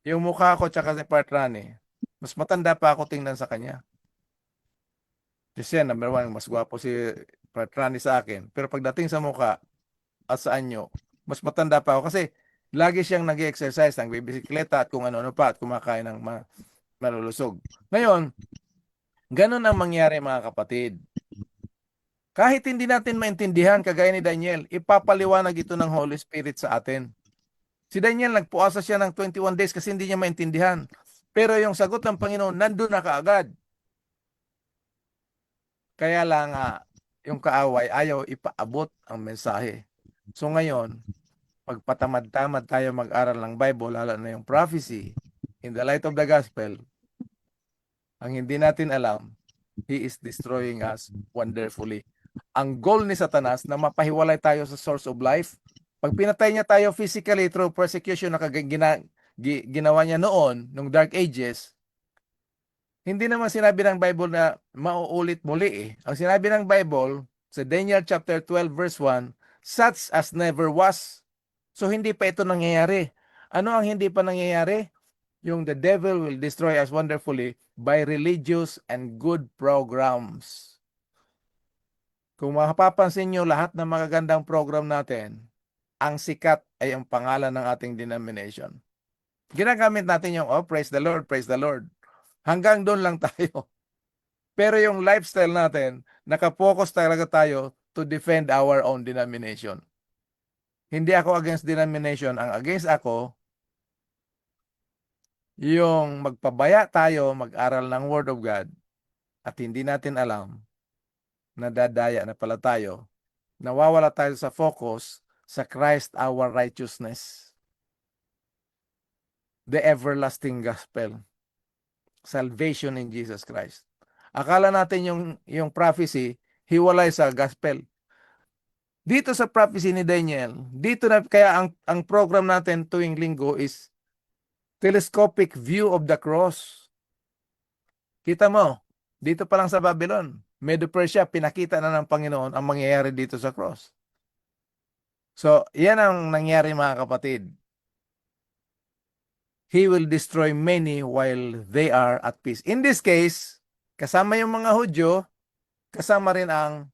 yung mukha ko tsaka si Part Rani, mas matanda pa ako tingnan sa kanya. Kasi number one, mas gwapo si Part Rani sa akin. Pero pagdating sa mukha at sa anyo, mas matanda pa ako kasi lagi siyang nag-exercise, nagbibisikleta at kung ano-ano pa at kumakain ng malulusog. Ngayon, ganun ang mangyari mga kapatid. Kahit hindi natin maintindihan, kagaya ni Daniel, ipapaliwanag ito ng Holy Spirit sa atin. Si Daniel, nagpuasa siya ng 21 days kasi hindi niya maintindihan. Pero yung sagot ng Panginoon, nandun na kaagad. Kaya lang yung kaaway, ayaw ipaabot ang mensahe. So ngayon, pagpatamad-tamad tayo mag-aral ng Bible, lalo na yung prophecy, in the light of the gospel, ang hindi natin alam, he is destroying us wonderfully. Ang goal ni Satanas na mapahiwalay tayo sa source of life. Pag pinatay niya tayo physically through persecution na ginawa niya noon, nung Dark Ages, hindi naman sinabi ng Bible na mauulit muli eh. Ang sinabi ng Bible sa Daniel chapter 12 verse 1, such as never was. So hindi pa ito nangyayari. Ano ang hindi pa nangyayari? Yung the devil will destroy us wonderfully by religious and good programs. Kung mapapansin nyo lahat ng magagandang program natin, ang sikat ay ang pangalan ng ating denomination. Ginagamit natin yung, praise the Lord, praise the Lord. Hanggang doon lang tayo. Pero yung lifestyle natin, nakapokus talaga tayo to defend our own denomination. Hindi ako against denomination. Ang against ako, yung magpabaya tayo, mag-aral ng Word of God, at hindi natin alam, nadadaya na pala tayo, nawawala tayo sa focus sa Christ our righteousness. The everlasting gospel. Salvation in Jesus Christ. Akala natin yung prophecy, hiwalay sa gospel. Dito sa prophecy ni Daniel, dito na kaya ang program natin tuwing linggo is telescopic view of the cross. Kita mo, dito pa lang sa Babylon, Medo-Persia, pinakita na ng Panginoon ang mangyayari dito sa cross. So, yan ang nangyari mga kapatid. He will destroy many while they are at peace. In this case, kasama yung mga Hudyo, kasama rin ang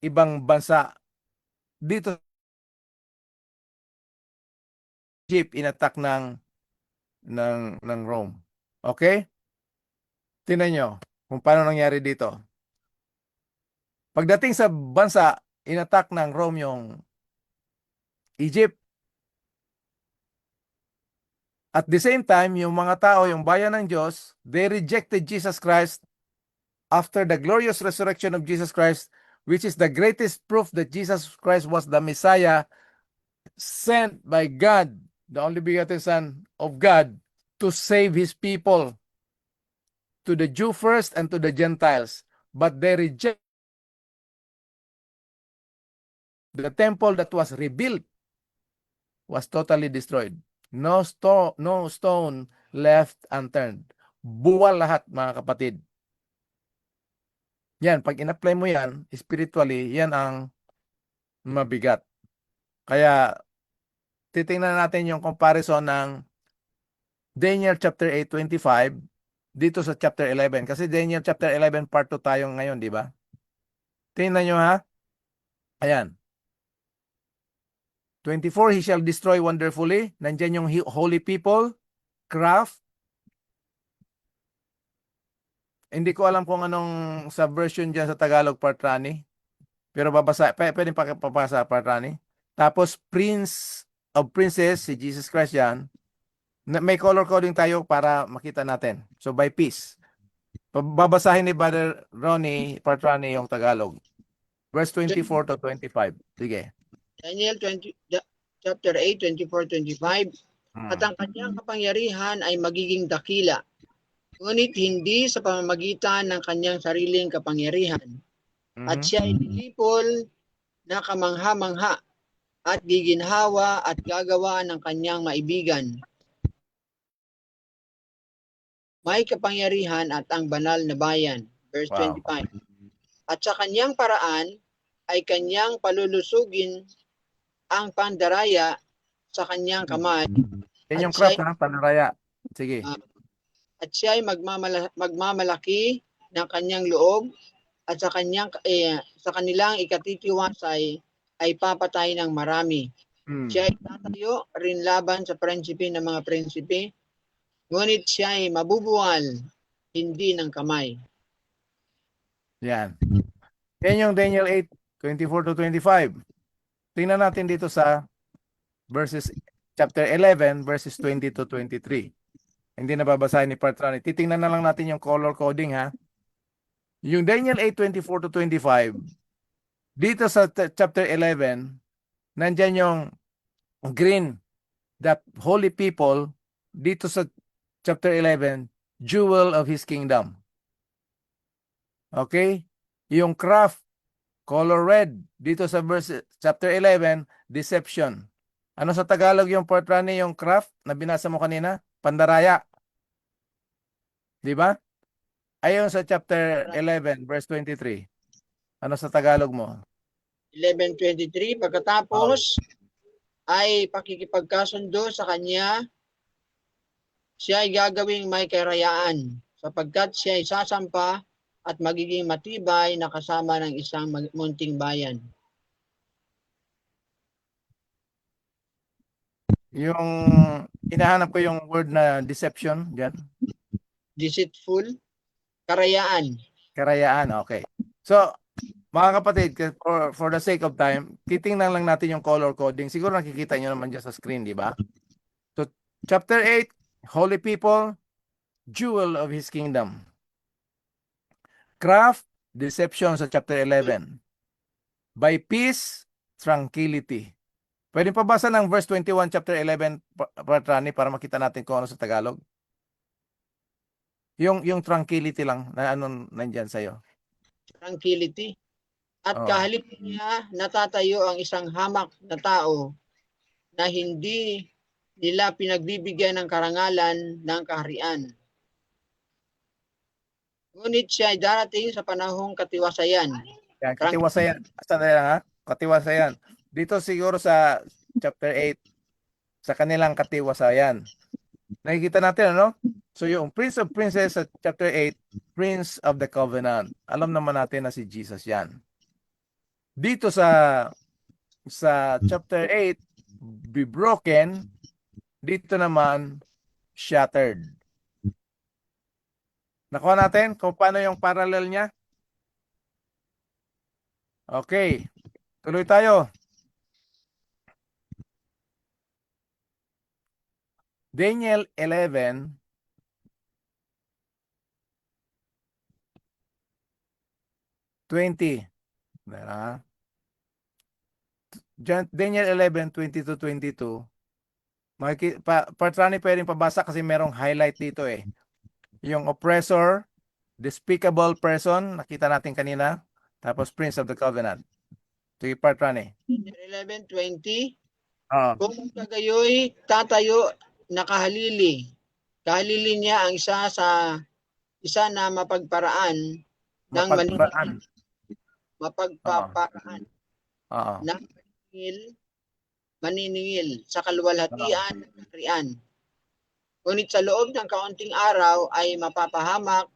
ibang bansa. Dito, Egypt inattack ng Rome. Okay? Tingnan nyo kung paano nangyari dito. Pagdating sa bansa, inattack ng Rome yung Egypt. At the same time, yung mga tao, yung bayan ng Diyos, they rejected Jesus Christ after the glorious resurrection of Jesus Christ, which is the greatest proof that Jesus Christ was the Messiah sent by God, the only begotten Son of God, to save His people, to the Jew first and to the Gentiles. But they reject the temple that was rebuilt was totally destroyed. No stone left unturned. Buwal lahat mga kapatid. Yan, pag in-apply mo yan, spiritually, yan ang mabigat. Kaya, titingnan natin yung comparison ng Daniel chapter 8:25 dito sa chapter 11. Kasi Daniel chapter 11 part 2 tayo ngayon, di ba? Tingnan nyo ha. Ayan. 24, he shall destroy wonderfully. Nandyan yung holy people, craft. hindi ko alam kung anong subversion dyan sa Tagalog, Partrani. Pero pwedeng papasa, Partrani. Tapos, Prince of Princes, si Jesus Christ yan. May color coding tayo para makita natin. So, by piece. Babasahin ni Brother Ronnie Partrani yung Tagalog. Verse 24 to 25. Sige. Daniel 20, chapter 8, 24, 25. At ang kanyang kapangyarihan ay magiging dakila, ngunit hindi sa pamamagitan ng kanyang sariling kapangyarihan. At siya ay lilipol na kamangha-mangha at giginhawa at gagawa ng kanyang maibigan. May kapangyarihan at ang banal na bayan. Verse Wow. 25. At sa kanyang paraan ay kanyang palulusugin ang pandaraya sa kanyang kamay. Yan yung At siya craft, ha? Panaraya. Sige. at siya ay magmamalaki ng kanyang loob at sa kanilang ikatitiwasay ay papatay ng marami. Siya ay tatayo rin laban sa prinsipe ng mga prinsipe, ngunit siya ay mabubuwal, hindi ng kamay. Yan. Yan yung Daniel 8, 24 to 25. Tingnan natin dito sa chapter 11, verses 20 to 23. Hindi na babasahin ni Partrani. Titingnan na lang natin yung color coding, ha? Yung Daniel 8, 24 to 25, dito sa chapter 11, nandyan yung green, that holy people. Dito sa chapter 11, jewel of his kingdom. Okay? Yung craft, color red. Dito sa chapter 11, deception. Ano sa Tagalog yung Partrani, yung craft na binasa mo kanina? Pandaraya. Di ba? Ayon sa chapter 11, verse 23. Ano sa Tagalog mo? 11:23, pagkatapos ay pakikipagkasundo sa kanya, siya ay gagawing may karayaan sapagkat siya ay sasampa at magiging matibay na kasama ng isang munting bayan. Yung hinahanap ko yung word na deception diyan. Deceitful, karayaan. Karayaan, okay. So, mga kapatid, for the sake of time, titingnan lang natin yung color coding. Siguro nakikita nyo naman dyan sa screen, di ba? So, chapter 8, holy people, jewel of his kingdom. Craft, deception sa chapter 11. By peace, tranquility. Pwede pabasa ng verse 21, chapter 11, Partrani, para makita natin kung ano sa Tagalog. Yung tranquility lang na ano nandyan sa'yo. Tranquility. At kahalip niya natatayo ang isang hamak na tao na hindi nila pinagbibigyan ng karangalan ng kaharian. Ngunit siya ay darating sa panahong katiwasayan. Yan, katiwasayan. Saan na ha? Katiwasayan. Dito siguro sa chapter 8, sa kanilang katiwasayan. Nakikita natin, ano? So yung Prince of Princes sa chapter 8, Prince of the Covenant. Alam naman natin na si Jesus yan. Dito sa chapter 8, be broken. Dito naman, shattered. Nakuha natin kung paano yung parallel niya? Okay. Tuloy tayo. Daniel 11, Daniel 11, 20 to 22. Partrani pwedeng pabasa kasi merong highlight dito eh. Yung oppressor, despicable person, nakita natin kanina. Tapos Prince of the Covenant. Sige, Partrani. 11:20. Kung kagayoy tatayo nakahalili. Kahalili niya ang isa na mapagparaan ng mapagpaparaan ng maniningil sa kaluwalhatian ng kaharian. Ngunit sa loob ng kaunting araw ay mapapahamak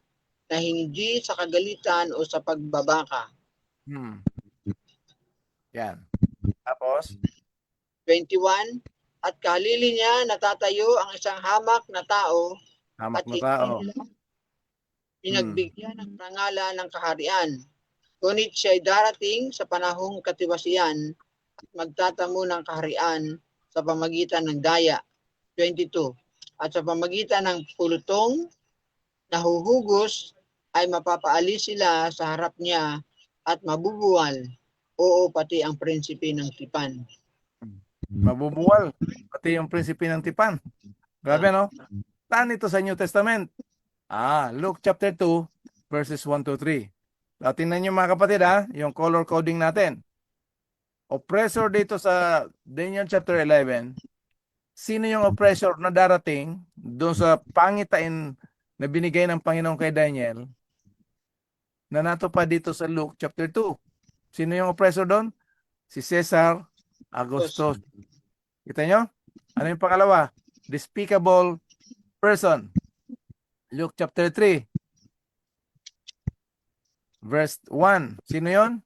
na hindi sa kagalitan o sa pagbabaka. Yan. Tapos 21, at kahalili niya natatayo ang isang hamak na tao. pinagbigyan ng pangalan ng kaharian. Ngunit siya ay darating sa panahong katiwasian at magtatamo ng kaharian sa pamagitan ng daya. 22. At sa pamagitan ng pulutong nahuhugos ay mapapaalis sila sa harap niya at mabubuwal. Oo, pati ang prinsipe ng tipan. Mabubuwal. Pati yung prinsipe ng tipan. Grabe, no? Saan ito sa New Testament? Luke chapter 2, verses 1 to 3. Tingnan nyo mga kapatid yung color coding natin. Oppressor dito sa Daniel chapter 11. Sino yung oppressor na darating doon sa pangitain na binigay ng Panginoon kay Daniel na natupad dito sa Luke chapter 2? Sino yung oppressor doon? Si Caesar Augustus. Kita nyo? Ano yung pangalawa? Despicable person. Luke chapter 3. Verse 1. Sino yon?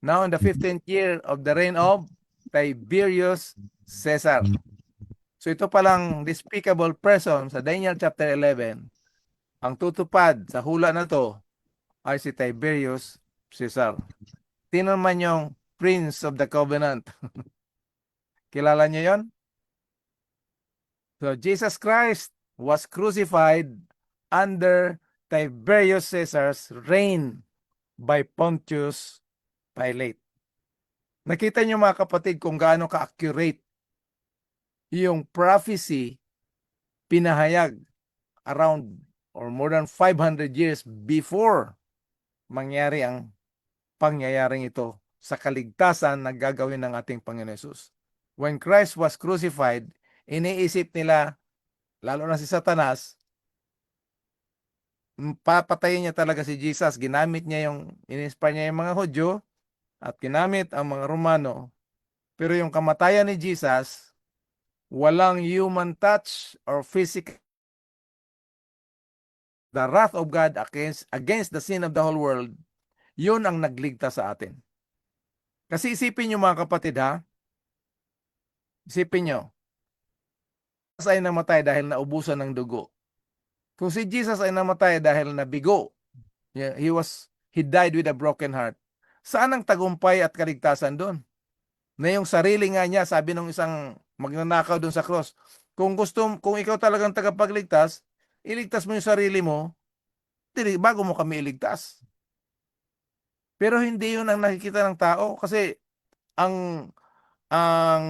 Now in the 15th year of the reign of Tiberius Caesar. So ito palang despicable person sa Daniel chapter 11. Ang tutupad sa hula na to ay si Tiberius Caesar. Sino man yung Prince of the Covenant. Kilala niyo yon? So Jesus Christ was crucified under Tiberius Caesar's reign by Pontius Pilate. Nakita niyo mga kapatid kung gaano ka-accurate yung prophecy pinahayag around or more than 500 years before mangyari ang pangyayaring ito sa kaligtasan na gagawin ng ating Panginoon Hesus. When Christ was crucified, iniisip nila, lalo na si Satanas, papatayin niya talaga si Jesus. Ginamit niya in-inspire niya yung mga Hudyo at ginamit ang mga Romano. Pero yung kamatayan ni Jesus, walang human touch or physical. The wrath of God against the sin of the whole world, yun ang nagligtas sa atin. Kasi isipin nyo mga kapatid isipin nyo, Jesus ay namatay dahil naubusan ng dugo. Kung si Jesus ay namatay dahil nabigo, he died with a broken heart, saan ang tagumpay at kaligtasan doon? Na yung sarili nga niya, sabi ng isang magnanakaw doon sa cross, kung ikaw talagang tagapagligtas, iligtas mo yung sarili mo, bago mo kami iligtas. Pero hindi yun ang nakikita ng tao kasi ang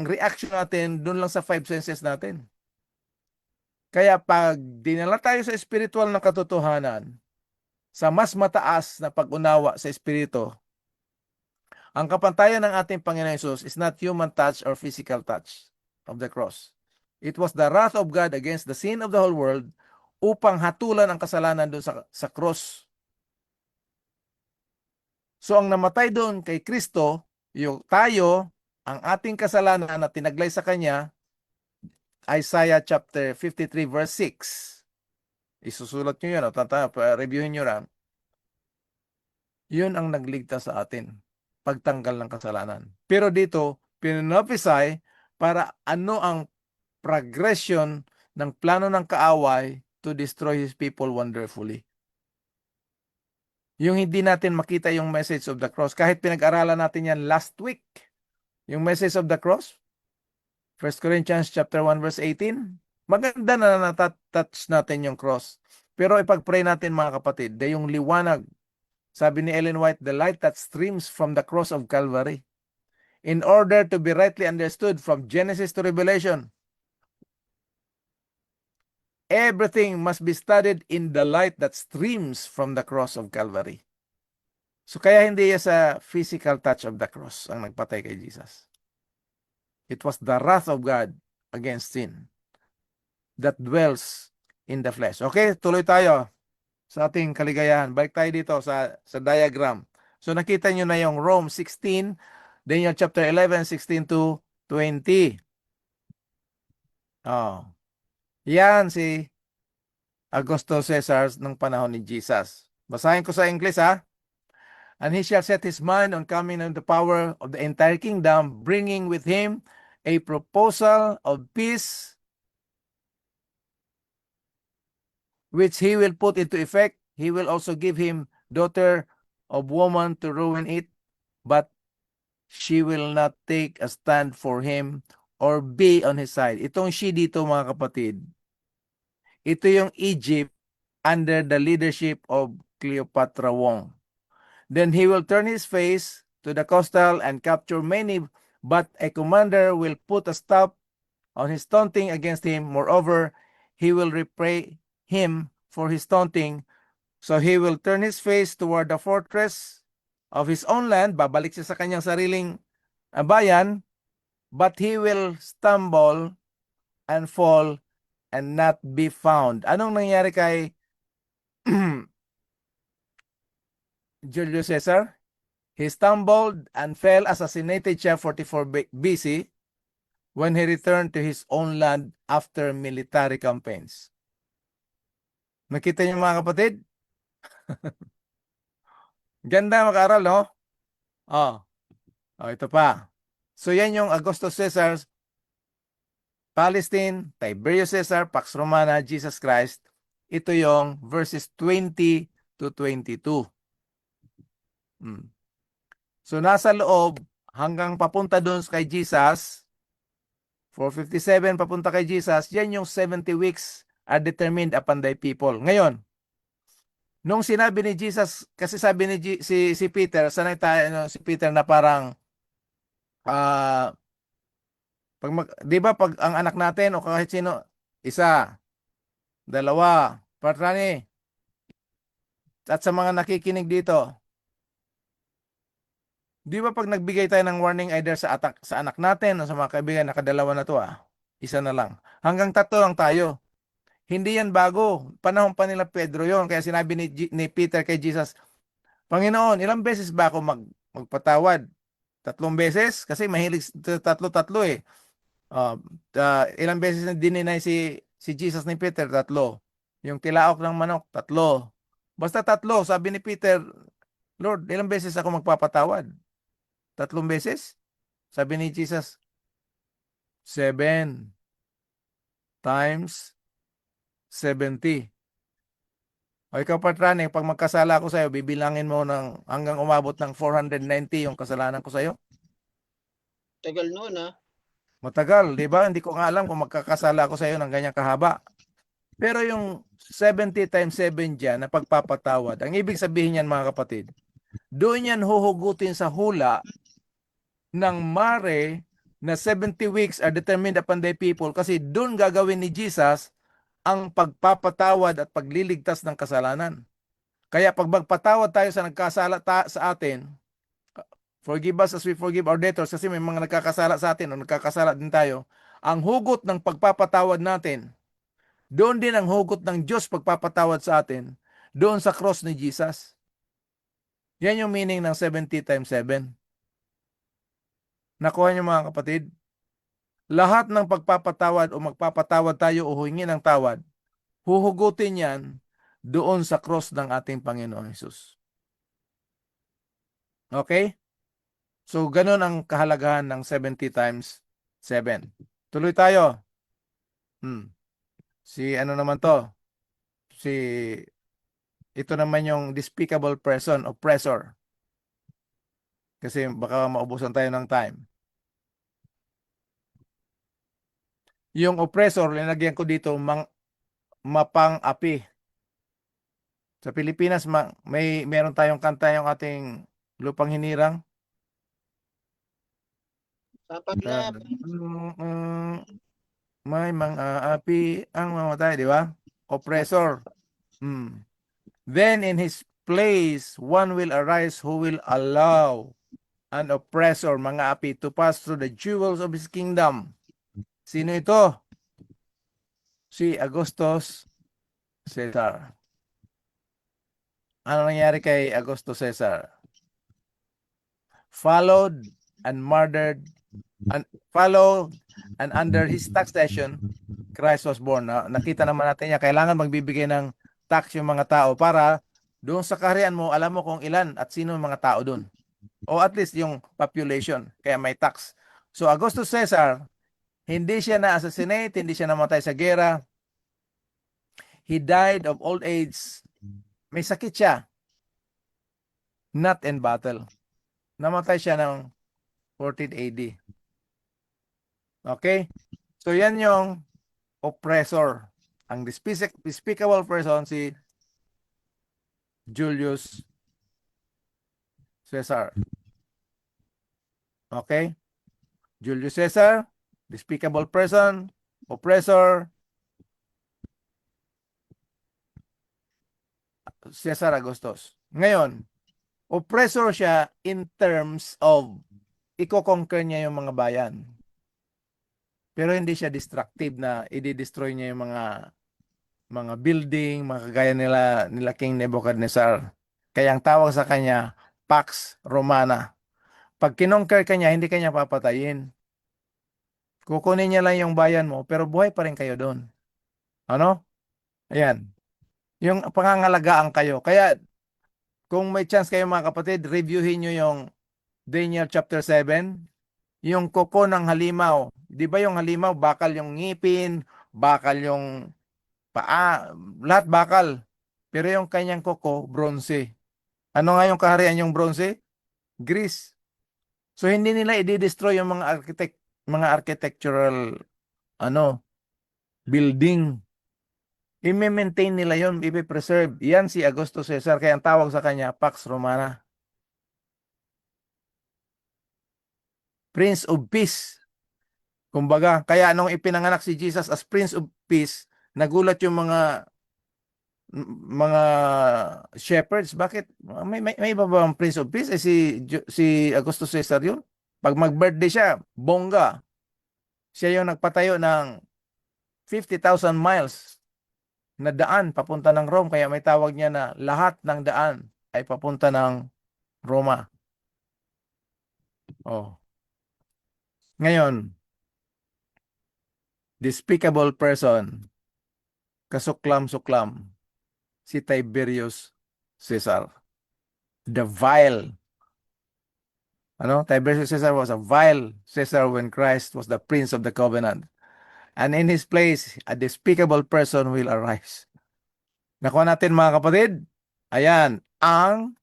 reaction natin doon lang sa 5 senses natin. Kaya pag dinala tayo sa spiritual na katotohanan, sa mas mataas na pag-unawa sa espiritu, ang kapantayan ng ating Panginoon Hesus is not human touch or physical touch of the cross. It was the wrath of God against the sin of the whole world upang hatulan ang kasalanan doon sa cross. So ang namatay doon kay Kristo, tayo, ang ating kasalanan na tinaglay sa Kanya, Isaiah chapter 53 verse 6. Isusulat nyo yun, reviewin nyo lang. Yun ang nagligtas sa atin, pagtanggal ng kasalanan. Pero dito, pinanopisay para ano ang progression ng plano ng kaaway to destroy His people wonderfully. Yung hindi natin makita yung message of the cross, kahit pinag-aralan natin yan last week, yung message of the cross, 1 Corinthians chapter 1 verse 18, maganda na natatouch natin yung cross. Pero ipag-pray natin mga kapatid, yung liwanag, sabi ni Ellen White, the light that streams from the cross of Calvary, in order to be rightly understood from Genesis to Revelation, everything must be studied in the light that streams from the cross of Calvary. So kaya hindi sa physical touch of the cross ang nagpatay kay Jesus. It was the wrath of God against sin that dwells in the flesh. Okay, tuloy tayo sa ating kaligayahan. Balik tayo dito sa diagram. So nakita nyo na yung Rome 16, Daniel chapter 11, 16 to 20. Yan si Augusto Caesar ng panahon ni Jesus. Basahin ko sa English And he shall set his mind on coming in the power of the entire kingdom, bringing with him a proposal of peace, which he will put into effect he will also give him daughter of woman to ruin it, but she will not take a stand for him or be on his side. Itong she dito mga kapatid, ito yung Egypt under the leadership of Cleopatra Wong. Then he will turn his face to the coastal and capture many, but a commander will put a stop on his taunting against him. Moreover, he will repay him for his taunting. So he will turn his face toward the fortress of his own land. Babalik siya sa kanyang sariling bayan, but he will stumble and fall and not be found. Anong nangyari kay Julius Caesar? He stumbled and fell, assassinated siya 44 BC when he returned to his own land after military campaigns. Nakita niyo mga kapatid? Ganda mag-aral, no? Ito pa. So yan yung Augustus Caesar, Palestine, Tiberius Caesar, Pax Romana, Jesus Christ. Ito yung verses 20 to 22. So nasa loob hanggang papunta doon kay Jesus, 457 papunta kay Jesus, yan yung 70 weeks are determined upon thy people. Ngayon, nung sinabi ni Jesus, kasi sabi ni si Peter, sanay tayo si Peter na parang di ba pag ang anak natin o kahit sino, isa, dalawa, patrani, at sa mga nakikinig dito, di ba pag nagbigay tayo ng warning either sa anak natin o sa mga kaibigan, nakadalawa na to isa na lang. Hanggang 3 lang tayo. Hindi yan bago. Panahon pa nila Pedro yon. Kaya sinabi ni Peter kay Jesus, Panginoon, ilang beses ba ako magpatawad? 3 beses? Kasi mahilig tatlo eh. Ilang beses na dininay si Jesus ni Peter? 3. Yung tilaok ng manok? 3. Basta 3. Sabi ni Peter, Lord, ilang beses ako magpapatawad? 3 beses? Sabi ni Jesus, 7 times 70. O ikaw, Patrani, pag magkasala ako sa'yo, bibilangin mo hanggang umabot ng 490 yung kasalanan ko sa'yo? Tagal noon Matagal, di ba? Hindi ko nga alam kung magkakasala ako sa'yo ng ganyang kahaba. Pero yung 70 times 7 dyan na pagpapatawad, ang ibig sabihin yan mga kapatid, doon yan huhugutin sa hula ng mare na 70 weeks are determined upon thy people, kasi doon gagawin ni Jesus ang pagpapatawad at pagliligtas ng kasalanan. Kaya pag magpatawad tayo sa nagkasala sa atin, forgive us as we forgive our debtors, kasi may mga nagkakasala sa atin o nagkakasala din tayo, ang hugot ng pagpapatawad natin, doon din ang hugot ng Diyos pagpapatawad sa atin, doon sa cross ni Jesus. Yan yung meaning ng 70 times 7. Nakuha niyo mga kapatid? Lahat ng pagpapatawad o magpapatawad tayo o humingi ng tawad, huhugutin yan doon sa cross ng ating Panginoon Jesus. Okay? So, ganun ang kahalagahan ng 70 times 7. Tuloy tayo. Si ano naman to? Ito naman yung despicable person, oppressor. Kasi baka maubusan tayo ng time. Yung oppressor, linagyan ko dito, mapang-api. Sa Pilipinas, meron tayong kanta yung ating lupang hinirang. May mga api ang mamatay, di ba? Oppressor. Then in his place, one will arise who will allow an oppressor, mga api, to pass through the jewels of his kingdom. Sino ito? Si Augustus Caesar. Ano nangyari kay Augustus Caesar? Followed and under his taxation, Christ was born. Nakita naman natin niya, kailangan magbibigay ng tax yung mga tao para doon sa kaharian mo, alam mo kung ilan at sino yung mga tao doon. O at least yung population, kaya may tax. So Augustus Caesar, hindi siya na-assassinate, hindi siya namatay sa gera. He died of old age may sakit siya, not in battle. Namatay siya ng 14 AD. Okay? So yan yung oppressor. Ang despicable person si Julius Caesar. Okay? Julius Caesar, despicable person, oppressor, Caesar Augustus. Ngayon, oppressor siya in terms of iko-conquer niya yung mga bayan. Pero hindi siya destructive na i-destroy niya yung mga building, mga kagaya nila King Nebuchadnezzar. Kaya ang tawag sa kanya, Pax Romana. Pag kinonquer ka niya, hindi kanya papatayin. Kukunin niya lang yung bayan mo, pero buhay pa rin kayo doon. Ano? Ayan. Yung pangangalagaan kayo. Kaya, kung may chance kayo mga kapatid, reviewin nyo yung Daniel chapter 7, yung kuko ng halimaw. Di ba yung halimaw, bakal yung ngipin, bakal yung paa, lahat bakal. Pero yung kanyang kuko, bronze. Ano nga yung kaharian yung bronze? Greece. So hindi nila i-destroy yung mga architectural building. I-maintain nila yon, i-preserve. Yan si Augusto Caesar, kaya ang tawag sa kanya Pax Romana. Prince of Peace. Kumbaga, kaya nung ipinanganak si Jesus as Prince of Peace, nagulat yung mga shepherds. Bakit? May iba ba ang Prince of Peace? Si Augusto Caesar yun. Pag mag-birthday siya, bongga. Siya yung nagpatayo ng 50,000 miles na daan papunta ng Rome. Kaya may tawag niya na lahat ng daan ay papunta ng Roma. Oh. Ngayon, despicable person, kasuklam-suklam, si Tiberius Caesar. The vile. Tiberius Caesar was a vile Caesar when Christ was the Prince of the Covenant. And in his place, a despicable person will arise. Nakuha natin mga kapatid. Ayan, ang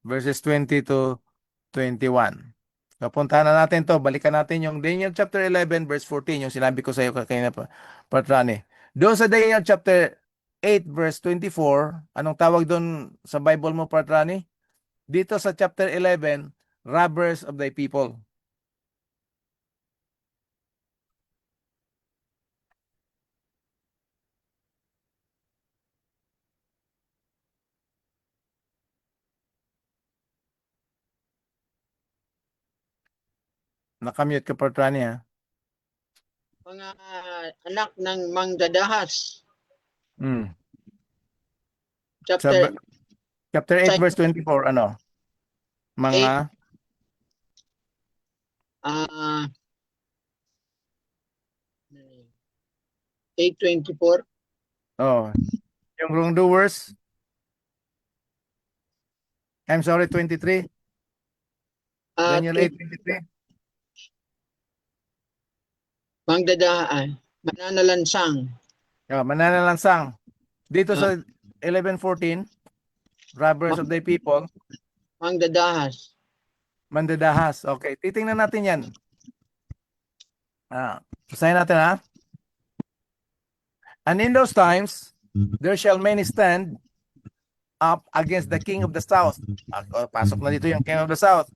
verses 20 to 21. Kapuntahan na natin to. Balikan natin yung Daniel chapter 11 verse 14, yung sinabi ko sa iyo kanina pa, Patrani. Doon sa Daniel chapter 8 verse 24, anong tawag doon sa Bible mo, Patrani? Dito sa chapter 11, robbers of thy people. Nakamute ka, Patrani, ha? Mga anak ng Mangdadahas. Hmm. Chapter Chapter 8 verse 24, ano? Mga 8:24. Yung wrongdoers. I'm sorry, 23. Daniel 8:23. Mangdadahaan, mananalansang. Mananalansang. Dito sa 11:14, robbers of the people. Mangdadahas. Mandadahas. Okay, titingnan natin yan. Basahin natin, ha? And in those times, there shall many stand up against the king of the south. Pasok na dito yung king of the south.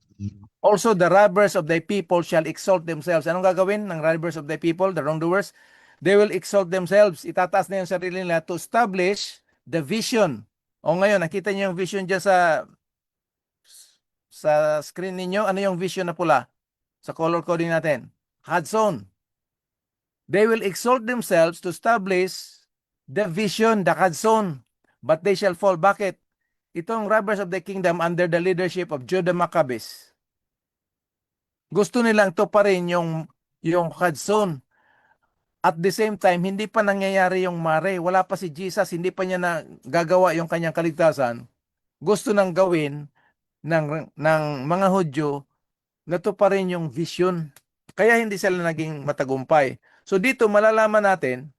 Also, the robbers of thy people shall exalt themselves. Anong gagawin ng robbers of thy people, the wrongdoers? They will exalt themselves. Itataas na yung sarili nila to establish the vision. O ngayon, nakita niyo yung vision dyan sa screen ninyo. Ano yung vision na pula? Sa color coding natin. Hudson. They will exalt themselves to establish the vision, the Hudson. But they shall fall. Bakit? Itong robbers of the kingdom under the leadership of Judah Maccabees. Gusto nilang tuparin yung Hudson. At the same time, hindi pa nangyayari yung mare. Wala pa si Jesus, hindi pa niya na gagawa yung kanyang kaligtasan. Gusto nang gawin ng mga Hudyo na tuparin yung vision. Kaya hindi sila naging matagumpay. So dito malalaman natin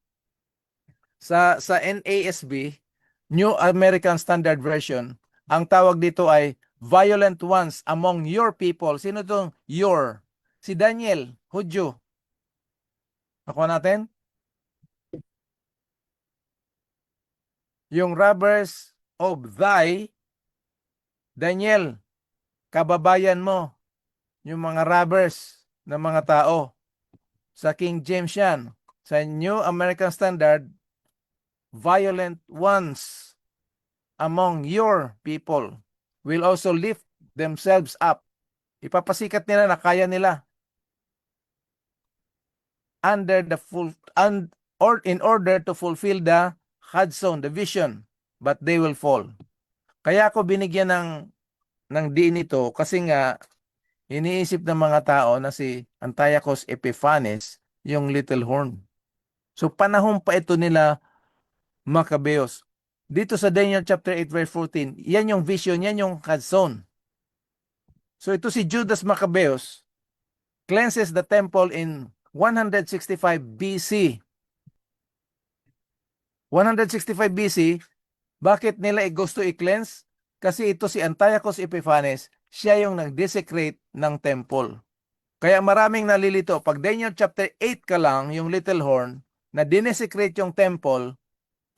sa NASB New American Standard Version, ang tawag dito ay violent ones among your people. Sino itong your? Si Daniel, Hudyo. Nakuha natin? Yung robbers of thy, Daniel, kababayan mo, yung mga robbers ng mga tao. Sa King James yan. Sa New American Standard, violent ones among your people will also lift themselves up. Ipapasikat nila na kaya nila under the full or in order to fulfill the Hudson, the vision, but they will fall. Kaya ako binigyan ng diin ito kasi nga iniisip ng mga tao na si Antiochus Epiphanes yung little horn. So panahon pa ito nila Maccabeos. Dito sa Daniel chapter 8 verse 14, yan yung vision, yan yung Hudson. So ito si Judas Maccabeus cleanses the temple in 165 BC. 165 BC, bakit nila gusto i-cleanse? Kasi ito si Antiochus Epiphanes, siya yung nag-desecrate ng temple. Kaya maraming nalilito, pag Daniel chapter 8 ka lang, yung little horn, na dinesecrate yung temple,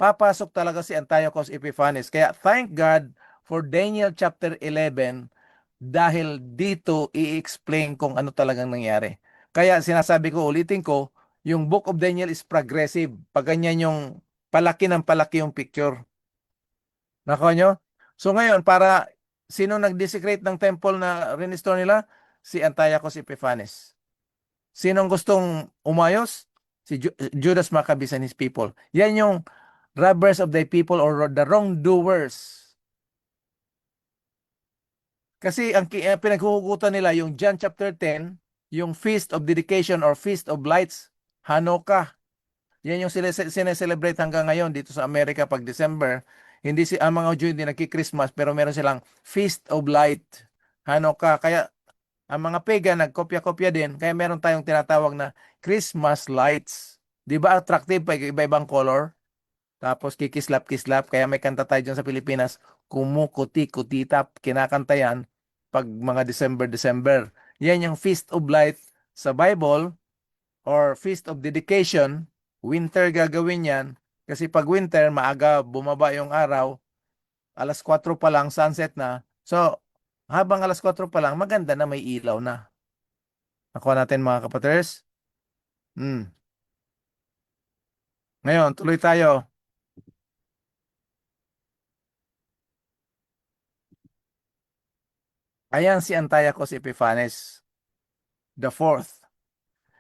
papasok talaga si Antiochus Epiphanes. Kaya thank God for Daniel chapter 11 dahil dito i-explain kung ano talagang nangyari. Kaya sinasabi ko, ulitin ko, yung Book of Daniel is progressive. Pag ganyan yung palaki ng palaki yung picture. Nakuha nyo? So ngayon, para sino nag-desecrate ng temple na restore nila? Si Antiochus Epiphanes. Sinong gustong umayos? Si Judas Maccabees and his people. Yan yung robbers of the people or the wrongdoers. Kasi ang pinaghuhugutan nila yung John chapter 10, yung Feast of Dedication or Feast of Lights, Hanukkah. Yan yung sineselebrate hanggang ngayon dito sa Amerika pag December. Hindi ang mga Jew hindi nagki-Christmas pero meron silang Feast of Light, Hanukkah. Kaya ang mga pagan nagkopya-kopya din. Kaya meron tayong tinatawag na Christmas lights. Di ba attractive pa iba-ibang color? Tapos kikislap-kislap. Kaya may kanta tayo dyan sa Pilipinas, kumukuti-kutitap, kinakanta yan pag mga December. Yan yung Feast of Light sa Bible or Feast of Dedication. Winter gagawin yan. Kasi pag winter, maaga bumaba yung araw. Alas 4 pa lang, sunset na. So, habang alas 4 pa lang, maganda na may ilaw na. Nakuha natin mga kapaters. Ngayon, tuloy tayo. Ayan si Antiochus Epiphanes, the fourth.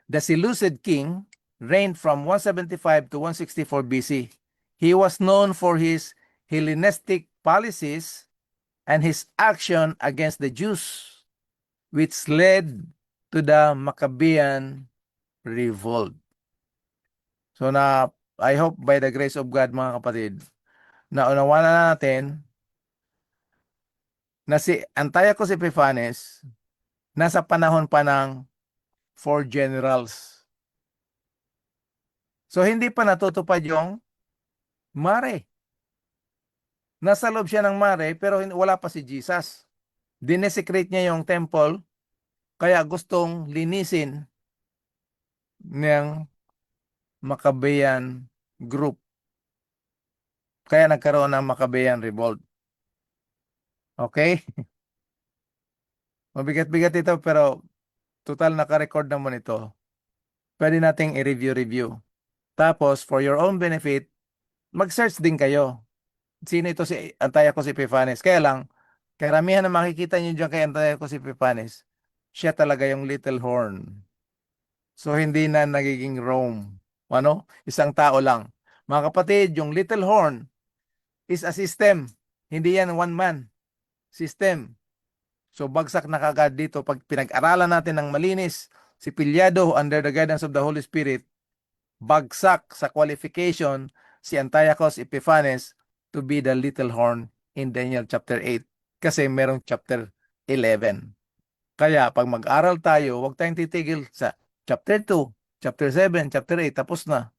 The Seleucid king reigned from 175 to 164 BC. He was known for his Hellenistic policies and his action against the Jews, which led to the Maccabean revolt. So I hope by the grace of God mga kapatid, naunawa na natin na si Antiochus Epiphanes nasa panahon pa ng 4 generals. So hindi pa natutupad yung mare. Nasa loob siya ng mare pero wala pa si Jesus. Dinesecrate niya yung temple kaya gustong linisin ng Maccabean group. Kaya nagkaroon ng Maccabean revolt. Okay? Mabigat-bigat ito pero total naka-record naman ito. Pwede nating i-review. Tapos, for your own benefit, mag-search din kayo. Sino ito si Antiochus Epiphanes? Kaya lang, karamihan na makikita niyo dyan kay Antiochus Epiphanes, siya talaga yung little horn. So, hindi na nagiging Rome. Ano? Isang tao lang. Mga kapatid, yung little horn is a system. Hindi yan one man. System. So, bagsak na kagad dito. Pag pinag-aralan natin ng malinis, si Pilyado under the guidance of the Holy Spirit, bagsak sa qualification si Antiochus Epiphanes to be the little horn in Daniel chapter 8. Kasi merong chapter 11. Kaya pag mag-aral tayo, huwag tayong titigil sa chapter 2, chapter 7, chapter 8, tapos na.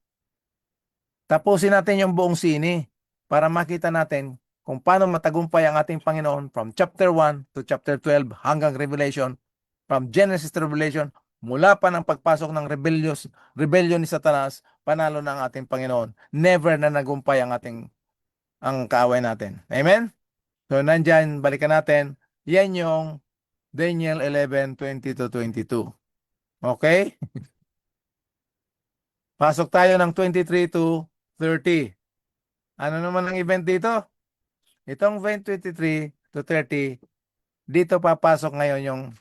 Tapusin natin yung buong sine para makita natin kung paano matagumpay ang ating Panginoon from chapter 1 to chapter 12 hanggang Revelation, from Genesis to Revelation, mula pa ng pagpasok ng rebellion ni Satanas, panalo na ang ating Panginoon. Never na nagumpay ang kaaway natin. Amen? So, nandyan, balikan natin. Yan yung Daniel 11:20 to 22. Okay? Pasok tayo ng 23 to 30. Ano naman ang event dito? Itong 23 to 30, dito papasok ngayon yung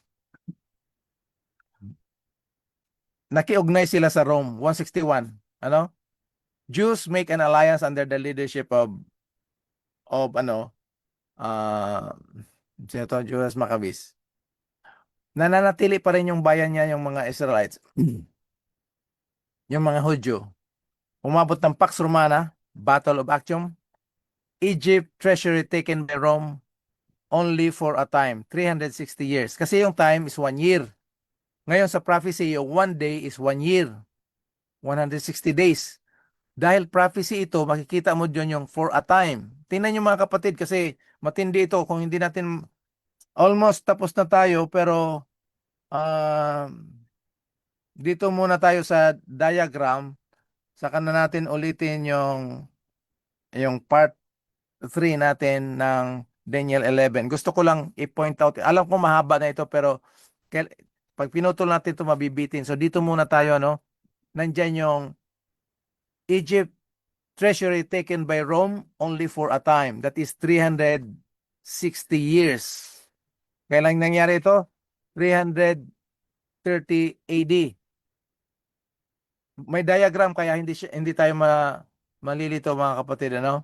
nakiugnay sila sa Rome, 161. Ano? Jews make an alliance under the leadership of sino to? Judas Maccabees. Nananatili pa rin yung bayan niya, yung mga Israelites. Yung mga Hudyo. Umabot ng Pax Romana, Battle of Actium, Egypt treasury taken by Rome only for a time, 360 years. Kasi yung time is 1 year. Ngayon sa prophecy, yung 1 day is 1 year. 160 days. Dahil prophecy ito, makikita mo dyan yung for a time. Tingnan nyo mga kapatid kasi matindi ito. Kung hindi natin, almost tapos na tayo, pero dito muna tayo sa diagram. Saka na natin ulitin yung part 3 natin ng Daniel 11. Gusto ko lang i-point out. Alam ko mahaba na ito pero pag pinutol natin ito mabibitin. So dito muna tayo, no? Nandyan yung Egypt treasury taken by Rome only for a time. That is 360 years. Kailan nangyari ito? 330 AD. May diagram kaya hindi tayo malilito mga kapatid, ano?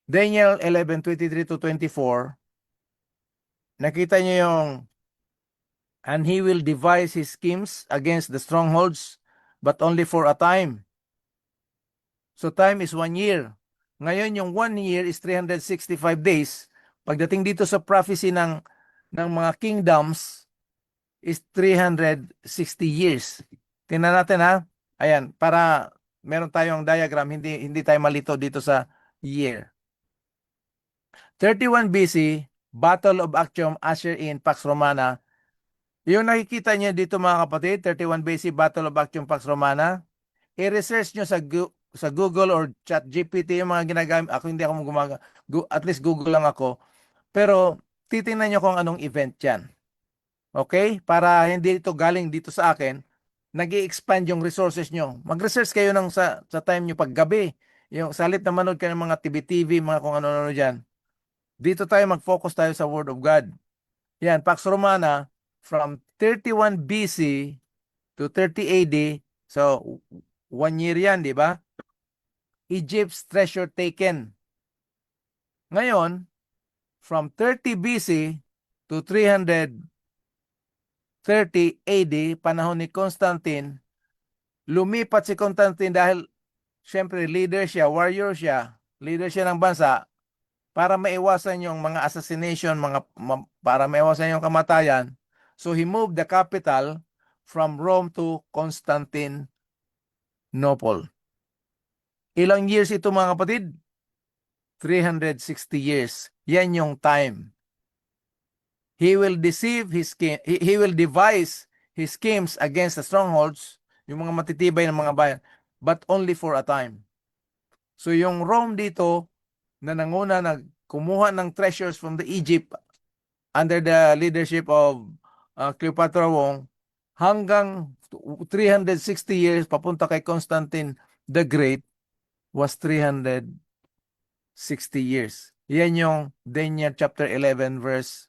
Daniel 11:23 to 24. Nakita niyo yung and he will devise his schemes against the strongholds but only for a time. So time is 1 year. Ngayon yung 1 year is 365 days. Pagdating dito sa prophecy ng mga kingdoms is 360 years. Tingnan natin ha. Ayan, para meron tayong diagram, hindi tayo malito dito sa year. 31 BC, Battle of Actium, usher in Pax Romana. Yung nakikita niyo dito mga kapatid, 31 BC, Battle of Actium, Pax Romana. I-research nyo sa Google or ChatGPT yung mga ginagamit. Ako hindi ako gumagamit. At least Google lang ako. Pero titingnan nyo kung anong event yan. Okay? Para hindi ito galing dito sa akin, nag-i-expand yung resources nyo. Mag-research kayo sa time nyo paggabi. Yung salit na manood kayo ng mga TV, mga kung ano-ano dyan. Dito tayo mag-focus tayo sa Word of God. Yan, Pax Romana, from 31 BC to 30 AD, so 1 year yan, di ba? Egypt's treasure taken. Ngayon, from 30 BC to 330 AD, panahon ni Constantine, lumipat si Constantine dahil syempre leader siya, warrior siya, leader siya ng bansa, para maiwasan yung mga assassination, para maiwasan yung kamatayan. So he moved the capital from Rome to Constantinople. Ilang years ito mga kapatid? 360 years. Yan yung time. He will devise his schemes against the strongholds, yung mga matitibay ng mga bayan, but only for a time. So yung Rome dito, na nanguna kumuha ng treasures from the Egypt under the leadership of Cleopatra Wong, hanggang 360 years papunta kay Constantine the Great was 360 years. Yan yung Daniel chapter 11 verse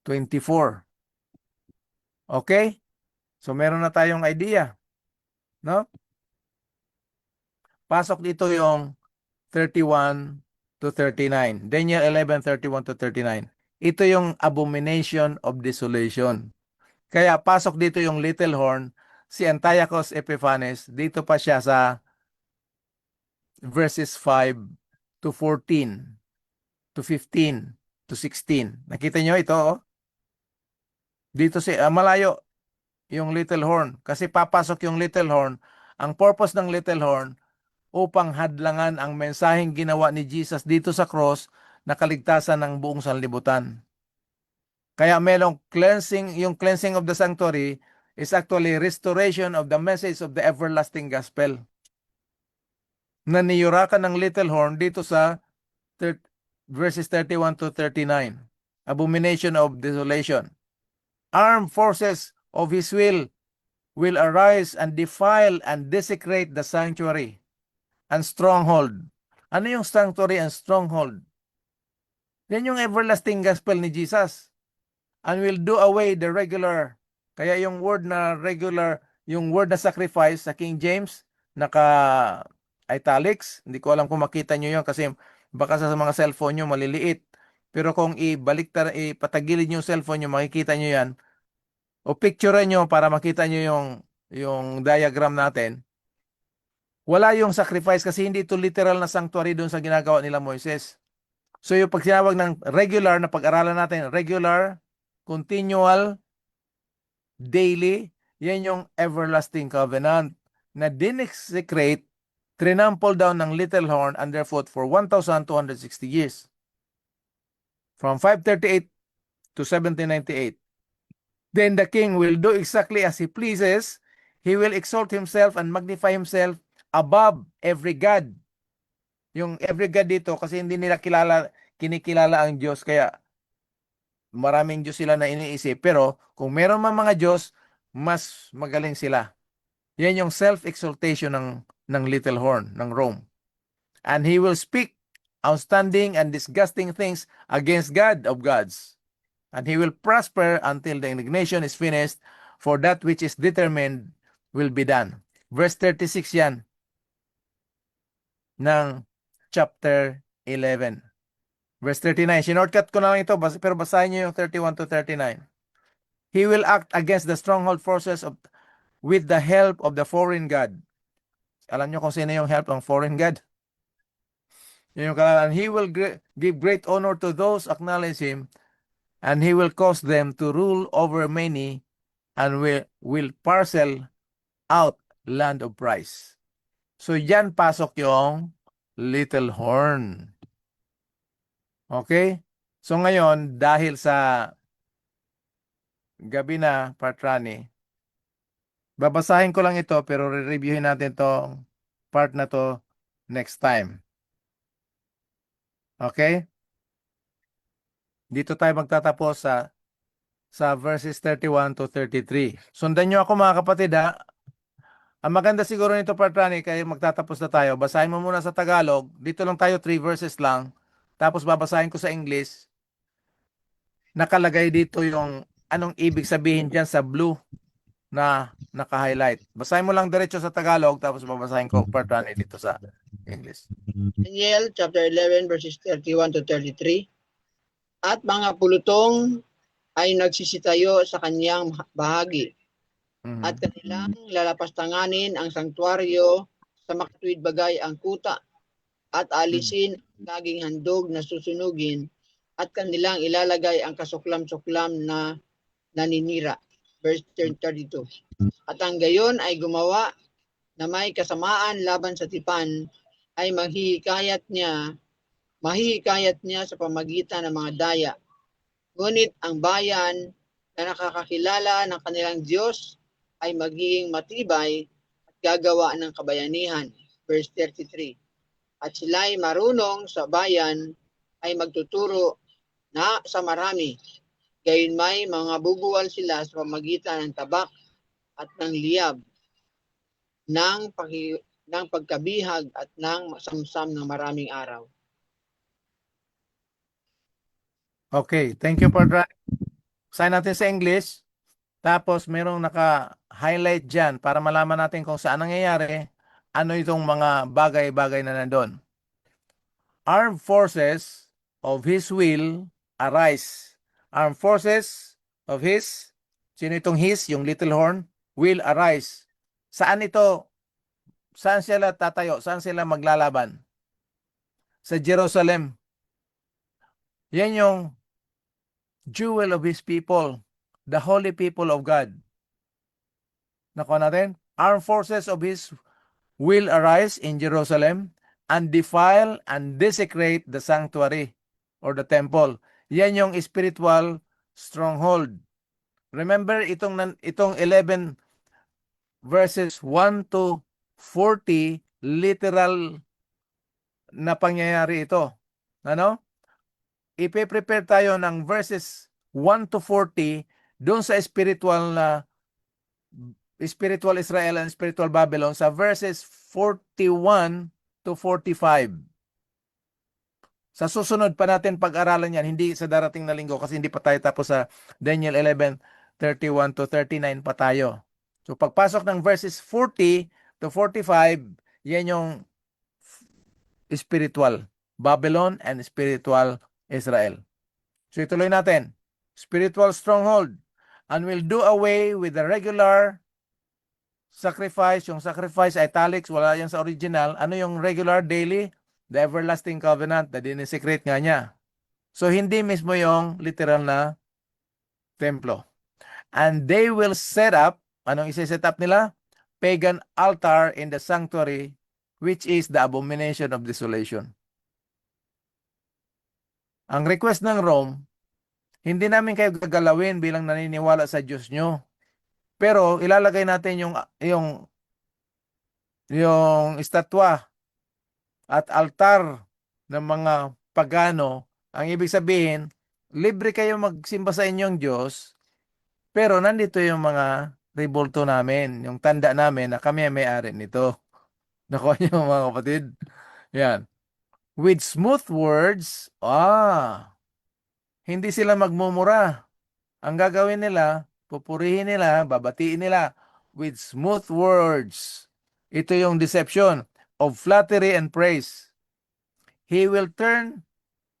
24. Okay? So meron na tayong idea. No? Pasok dito yung 31 to 39. Daniel 11, 31 to 39. Ito yung abomination of desolation. Kaya pasok dito yung little horn, si Antiochus Epiphanes, dito pa siya sa verses 5 to 14, to 15, to 16. Nakita nyo ito, oh? Dito malayo yung little horn. Kasi papasok yung little horn. Ang purpose ng little horn, upang hadlangan ang mensaheng ginawa ni Jesus dito sa cross na kaligtasan ng buong sanlibutan. Kaya merong cleansing, yung cleansing of the sanctuary is actually restoration of the message of the everlasting gospel. Na niyurakan ng little horn dito sa verses 31 to 39. Abomination of desolation. Armed forces of his will arise and defile and desecrate the sanctuary and stronghold. Ano yung sanctuary and stronghold? Yan yung everlasting gospel ni Jesus. And will do away the regular. Kaya yung word na regular, yung word na sacrifice sa King James, naka italics. Hindi ko alam kung makita nyo yun kasi baka sa mga cellphone nyo maliliit. Pero kung ipatagilid nyo yung cellphone nyo, makikita nyo yan. O picture nyo para makita nyo yung diagram natin. Wala yung sacrifice kasi hindi ito literal na sanctuary doon sa ginagawa nila Moises. So yung pag sinawag ng regular na pag-aralan natin, regular, continual, daily, yan yung everlasting covenant na dinexecrate, trinample down ng little horn underfoot for 1,260 years. From 538 to 1798. Then the king will do exactly as he pleases. He will exalt himself and magnify himself above every god. Yung every god dito kasi hindi nila kinikilala ang Diyos kaya maraming Diyos sila na iniisip. Pero kung meron man mga Diyos, mas magaling sila. Yan yung self-exaltation ng little horn, ng Rome. And he will speak outstanding and disgusting things against God of gods. And he will prosper until the indignation is finished, for that which is determined will be done. Verse 36 yan ng chapter 11. Verse 39. Sinortcut ko na lang ito, pero basahin niyo yung 31 to 39. He will act against the stronghold forces with the help of the foreign god. Alam niyo kung sino yung help ng foreign god? Yun yung kalalaan. He will give great honor to those acknowledge him, and he will cause them to rule over many, and will parcel out land of price. So yan pasok yung little horn. Okay? So ngayon, dahil sa gabi na, Patrani, babasahin ko lang ito pero re-reviewin natin tong part na to next time. Okay? Dito tayo magtatapos sa verses 31 to 33. Sundan nyo ako mga kapatid ha. Ang maganda siguro nito Patrani, kaya magtatapos na tayo. Basahin mo muna sa Tagalog. Dito lang tayo 3 verses lang. Tapos babasahin ko sa English. Nakalagay dito yung anong ibig sabihin dyan sa blue na naka-highlight. Basahin mo lang diretso sa Tagalog tapos babasahin ko Patrani dito sa English. Daniel chapter 11 verses 31 to 33. At mga pulutong ay nagsisitayo sa kanyang bahagi. At kanilang lalapastanganin ang sanktuaryo sa makatuwid bagay ang kuta at alisin ang laging handog na susunugin at kanilang ilalagay ang kasuklam-suklam na naninira. Verse 32. At ang gayon ay gumawa na may kasamaan laban sa tipan ay mahihikayat niya sa pamagitan ng mga daya. Ngunit ang bayan na nakakakilala ng kanilang Diyos ay magiging matibay at gagawa ng kabayanihan. Verse 33. At sila'y marunong sa bayan ay magtuturo na sa marami. Gayon may mga bubuwal sila sa pamagitan ng tabak at ng liyab, ng pagkabihag at ng samsam ng maraming araw. Okay, thank you for that. Sign natin sa English. Tapos merong naka-highlight dyan para malaman natin kung saan nangyayari, ano itong mga bagay-bagay na nandun. Armed forces of his will arise. Armed forces of his, sino itong his, yung little horn, will arise. Saan ito? Saan sila tatayo? Saan sila maglalaban? Sa Jerusalem. Yan yung jewel of his people, the holy people of God. Nakuha natin? Armed forces of his will arise in Jerusalem and defile and desecrate the sanctuary or the temple. Yan yung spiritual stronghold. Remember itong 11 verses 1 to 40, literal na pangyayari ito. Ano? Ipe-prepare tayo ng verses 1 to 40 doon sa spiritual Israel and spiritual Babylon sa verses 41 to 45. Sa susunod pa natin pag-aralan yan, hindi sa darating na linggo kasi hindi pa tayo tapos sa Daniel 11:31 to 39 pa tayo. So pagpasok ng verses 40 to 45, yan yung spiritual Babylon and spiritual Israel. So ituloy natin. Spiritual stronghold, and will do away with the regular sacrifice. Yung sacrifice, italics, wala yan sa original. Ano yung regular, daily? The everlasting covenant, na dinesecrate nga niya. So hindi mismo yung literal na templo. And they will set up, anong isa-set up nila? Pagan altar in the sanctuary, which is the abomination of desolation. Ang request ng Rome, hindi namin kayo gagalawin bilang naniniwala sa Diyos nyo. Pero ilalagay natin yung estatwa at altar ng mga pagano. Ang ibig sabihin, libre kayo magsimba sa inyong Diyos, pero nandito yung mga rebulto namin, yung tanda namin na kami ang may-ari nito. Nakuha niyo mga kapatid? Yan. With smooth words, hindi sila magmumura. Ang gagawin nila, pupurihin nila, babatiin nila with smooth words. Ito yung deception of flattery and praise. He will turn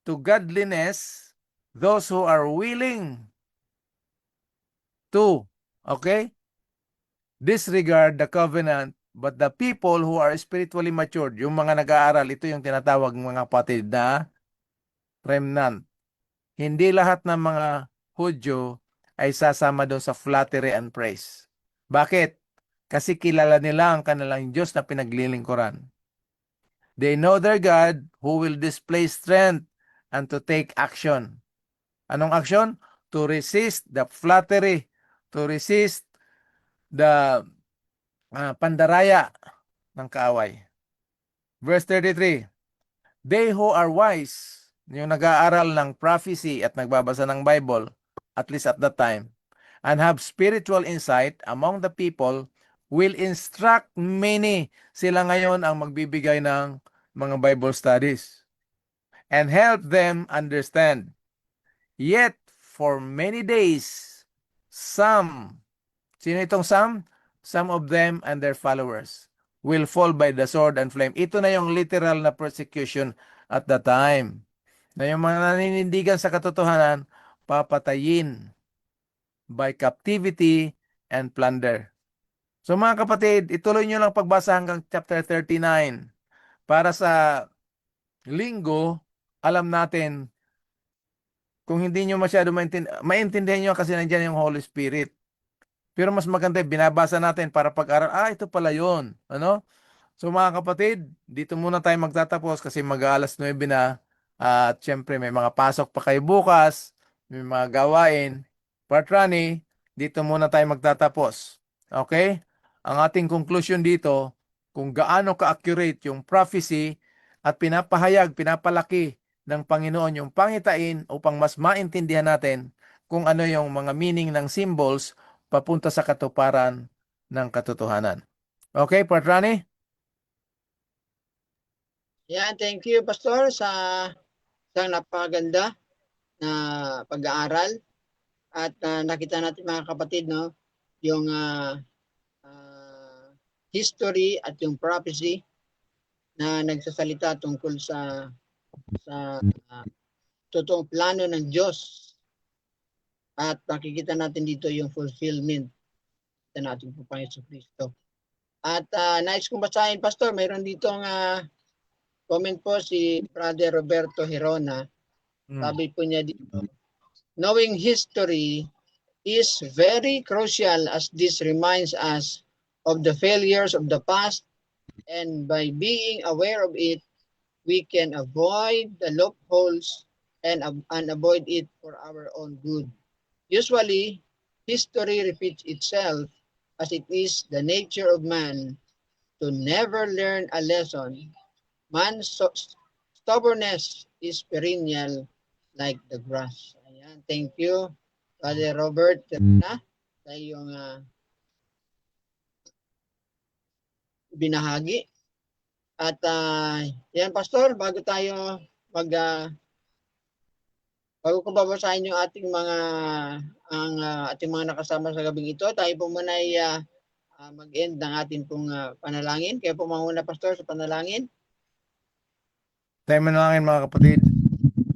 to godliness those who are willing to, disregard the covenant, but the people who are spiritually matured, yung mga nag-aaral, ito yung tinatawag mga kapatid na remnant. Hindi lahat ng mga Hudyo ay sasama doon sa flattery and praise. Bakit? Kasi kilala nila ang kanilang Diyos na pinaglilingkuran. They know their God who will display strength and to take action. Anong action? To resist the flattery, to resist the pandaraya ng kaaway. Verse 33, they who are wise, yung nag-aaral ng prophecy at nagbabasa ng Bible, at least at that time, and have spiritual insight among the people, will instruct many. Sila ngayon ang magbibigay ng mga Bible studies and help them understand. Yet, for many days, some, sino itong some? Some of them and their followers will fall by the sword and flame. Ito na yung literal na persecution at the time. Na yung mga naninindigan sa katotohanan, papatayin by captivity and plunder. So mga kapatid, ituloy nyo lang pagbasa hanggang chapter 39. Para sa linggo, alam natin, kung hindi nyo masyado maintindihan nyo kasi nandiyan yung Holy Spirit. Pero mas maganda, binabasa natin para pag-aral, ito pala yun. Ano? So mga kapatid, dito muna tayo magtatapos kasi mag-aalas 9 na. At syempre may mga pasok pa kayo bukas, may mga gawain. Partrani, dito muna tayo magtatapos. Okay? Ang ating conclusion dito, kung gaano ka-accurate yung prophecy at pinapahayag, pinapalaki ng Panginoon yung pangitain upang mas maintindihan natin kung ano yung mga meaning ng symbols papunta sa katuparan ng katotohanan. Okay, Partrani? Yan, thank you, Pastor, sa isang napakaganda na pag-aaral. At nakita natin mga kapatid, no, yung history at yung prophecy na nagsasalita tungkol sa totoong plano ng Diyos. At makikita natin dito yung fulfillment sa nating Panginoon Kristo. At nais kong basahin, Pastor, mayroon ditong comment po si Brother Roberto Hirona. Sabi po niya dito, knowing history is very crucial as this reminds us of the failures of the past And by being aware of it, we can avoid the loopholes and avoid it for our own good. Usually, history repeats itself as it is the nature of man to never learn a lesson. Man's stubbornness is perennial like the grass. Ayan, thank you, Father Robert, sa iyong binahagi. At yan, Pastor, bago ko babasahin yung ating ating mga nakasama sa gabing ito, tayo po muna ay mag-end ng ating pong panalangin. Kaya po manguna, Pastor, sa panalangin. Tayo manalangin mga kapatid.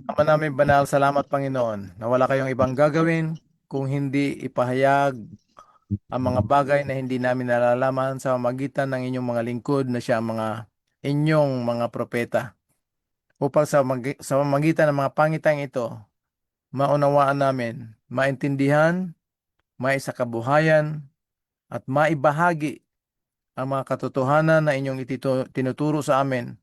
Ama namin banal, salamat Panginoon na wala kayong ibang gagawin kung hindi ipahayag ang mga bagay na hindi namin nalalaman sa magitan ng inyong mga lingkod na siya inyong mga propeta. Upang sa magitan ng mga pangitang ito, maunawaan namin, maintindihan, maisakabuhayan, at maibahagi ang mga katotohanan na inyong tinuturo sa amin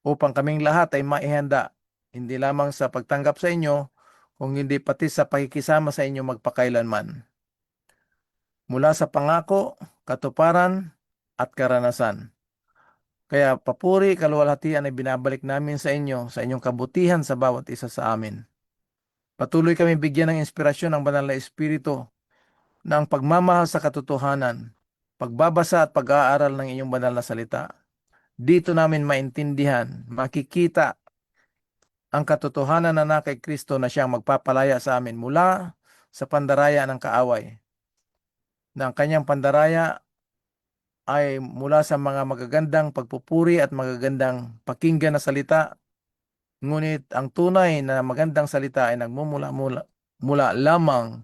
upang kaming lahat ay maihanda, hindi lamang sa pagtanggap sa inyo, kung hindi pati sa pakikisama sa inyo magpakailanman. Mula sa pangako, katuparan, at karanasan. Kaya papuri, kaluwalhatian ay binabalik namin sa inyo, sa inyong kabutihan sa bawat isa sa amin. Patuloy kami bigyan ng inspirasyon ng Banal na Espiritu na ang pagmamahal sa katotohanan, pagbabasa at pag-aaral ng inyong banal na salita. Dito namin maintindihan, makikita ang katotohanan na kay Kristo na siyang magpapalaya sa amin mula sa pandaraya ng kaaway. Na ang kanyang pandaraya ay mula sa mga magagandang pagpupuri at magagandang pakinggan na salita. Ngunit ang tunay na magandang salita ay mula lamang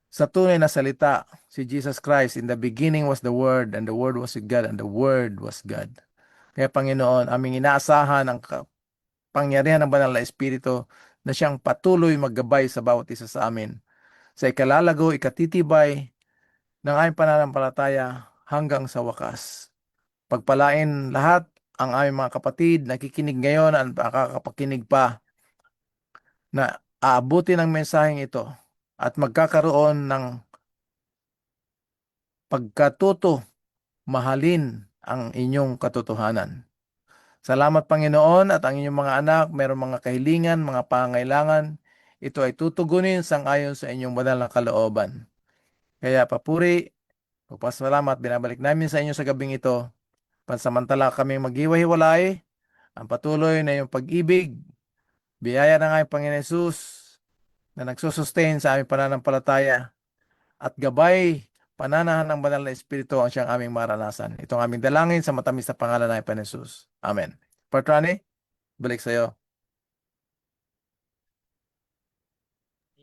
sa tunay na salita, si Jesus Christ. In the beginning was the Word, and the Word was with God, and the Word was God. Kaya Panginoon, aming inaasahan ang pangyarihan ng Banal na Espiritu na siyang patuloy maggabay sa bawat isa sa amin. Sa ikalalago, ikatitibay ng aming pananampalataya hanggang sa wakas. Pagpalain lahat ang aming mga kapatid nakikinig ngayon at makakapakinig pa na aabutin ang mensaheng ito at magkakaroon ng pagkatuto, mahalin ang inyong katotohanan. Salamat Panginoon at ang inyong mga anak, mayroong mga kahilingan, mga pangailangan, ito ay tutugunin sang-ayon sa inyong banal na kalooban. Kaya papuri, pagpasalamat, binabalik namin sa inyo sa gabing ito. Pansamantala kaming maghiwa-hiwalay, ang patuloy na iyong pag-ibig, biyaya ng aming Panginoon Hesus na nagsusustain sa aming pananampalataya at gabay, pananahan ng Banal na Espiritu ang siyang aming maranasan. Itong aming dalangin sa matamis na pangalan ng Panginoon Hesus. Amen. Patrani, balik sa iyo.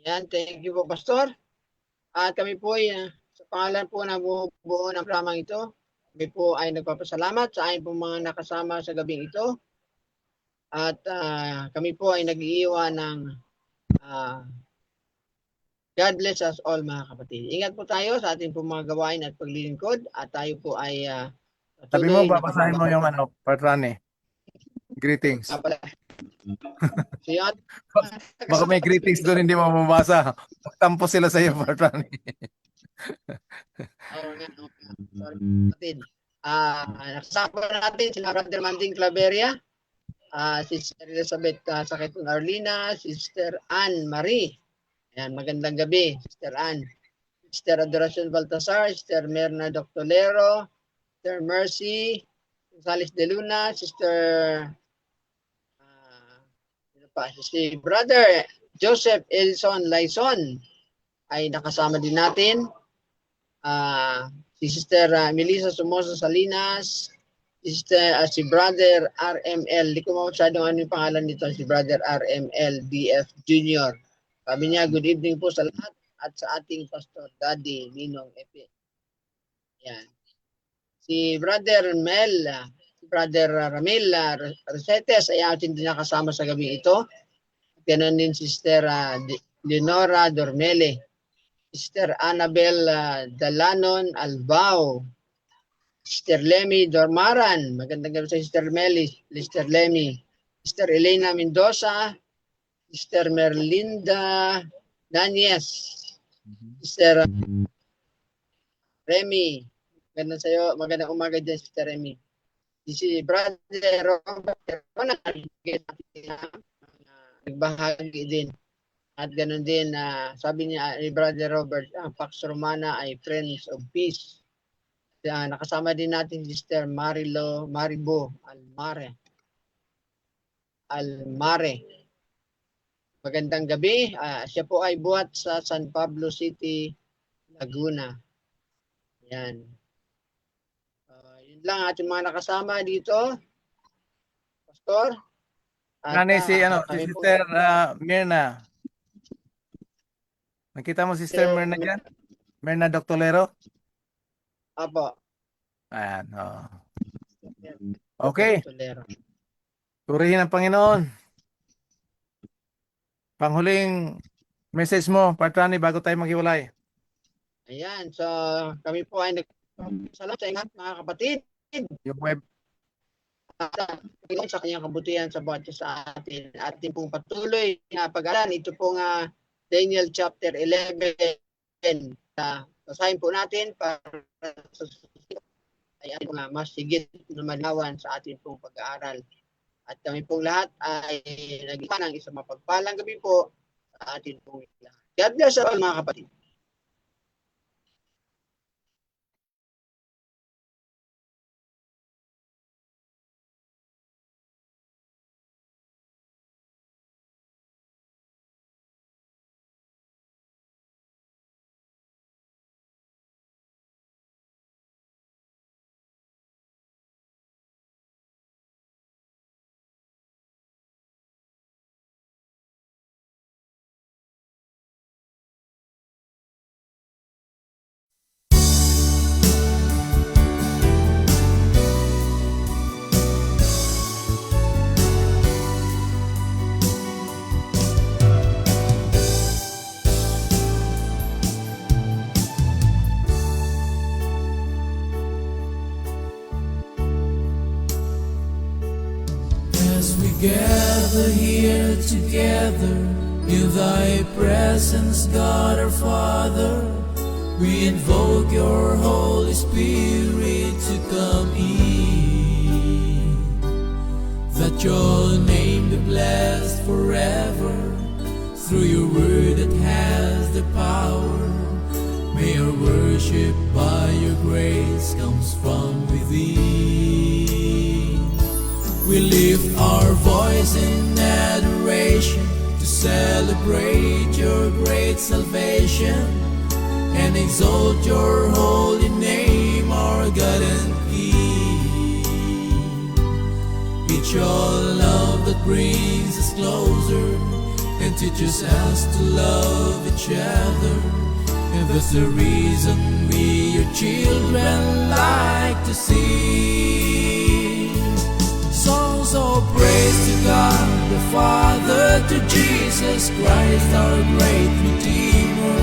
Yan, thank you po, Pastor. At kami po ay, sa pangalan po ng buo ng programang ito, kami po ay nagpapasalamat sa aking po mga nakasama sa gabing ito. At kami po ay nag-iiwan ng God bless us all mga kapatid. Ingat po tayo sa ating po mga gawain at paglilingkod at tayo po ay Sabi mo, babasahin mo yung Patrani. Greetings. Baka may greetings doon hindi mo mabasa. Magtampo sila sa iyo, Patrani. Nakasama natin sila Brother Manding Claveria, Sister Elizabeth Saketun Arlina, Sister Anne Marie. Ayan, magandang gabi, Sister Anne. Sister Adoracion Baltasar, Sister Merna Doctolero, Sister Mercy Gonzales de Luna, Sister si Brother Joseph Elson Laison ay nakasama din natin. Si Sister Melissa Somoza Salinas, si Brother RML, di ko masyadong ano yung pangalan nito, si Brother RML DF Jr. Sabi niya, good evening po sa lahat at sa ating Pastor Daddy Ninong Epe. Yan. Si Brother Brother Ramil Resetes ay atin din nakasama sa gabi ito. Ganon din si Sister Leonora Dormele, Sister Annabel Dalanon Albao, Sister Lemmy Dormaran. Magandang gabi sa Sister Sister Lemmy. Sister Elena Mendoza. Sister Merlinda Danies. Sister Remy. Magandang umaga dyan, Sister Remy. Si Brother Robert, nagbahagi din. At ganun din, sabi niya ni Brother Robert, ang Pax Romana ay Friends of Peace. Nakasama din natin Sister Maribo Almare. Magandang gabi. Siya po ay buhat sa San Pablo City, Laguna. Yan. Yun lang ating mga nakasama dito. Pastor. Si Sister Mirna. Nakita mo si Sister Mirna dyan? Mirna Doctolero? Apo. Ayan. Okay. Purihin ang Panginoon. Panghuling message mo, Patrani, bago tayo maghiwalay. Ayan. So, kami po ay nagsalam sa ingat, mga kapatid. Yung web. Sa kanyang kabutihan sa bawat sa atin. Atin pong patuloy na pag-aralan. Ito pong Daniel chapter 11. Basahin po natin para sa ay ating mas sigit na manawan sa ating pong pag-aaral. At kami pong lahat ay nag-ipa ng isang mapagpalang gabi po sa ating pong lahat. God bless all, mga kapatid. As we gather here together in thy presence, God our Father, we invoke your Holy Spirit to come in, that your name be blessed forever through your word that has the power. May our worship by your grace comes from within. We lift our voice in adoration to celebrate your great salvation and exalt your holy name, our God and King. It's your love that brings us closer and teaches us to love each other, and that's the reason we, your children, like to sing songs of praise to God the Father, to Jesus Christ our great Redeemer,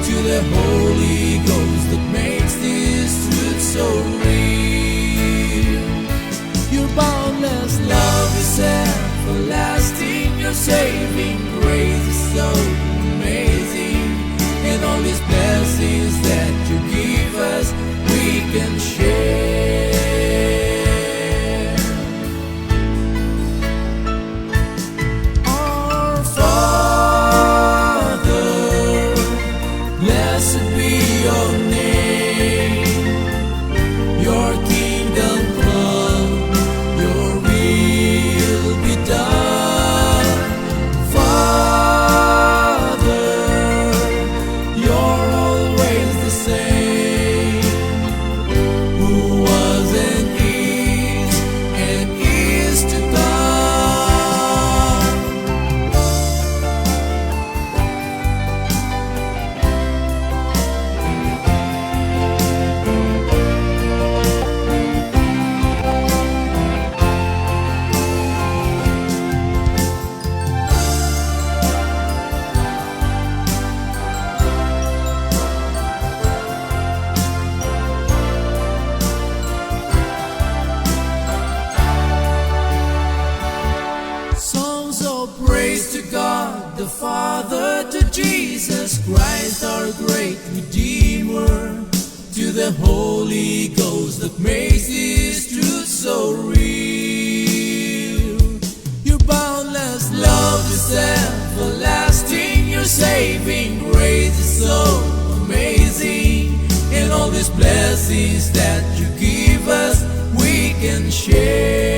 to the Holy Ghost that makes this truth so real. Your boundless love is everlasting, your saving grace is so amazing, and all these blessings that you give us we can share. Our Father, blessed be your name, your kingdom come, your will be done. Father, you're always the same. the Father, to Jesus Christ, our great Redeemer, to the Holy Ghost that makes His truth so real. Your boundless love is everlasting, your saving grace is so amazing, and all these blessings that you give us, we can share.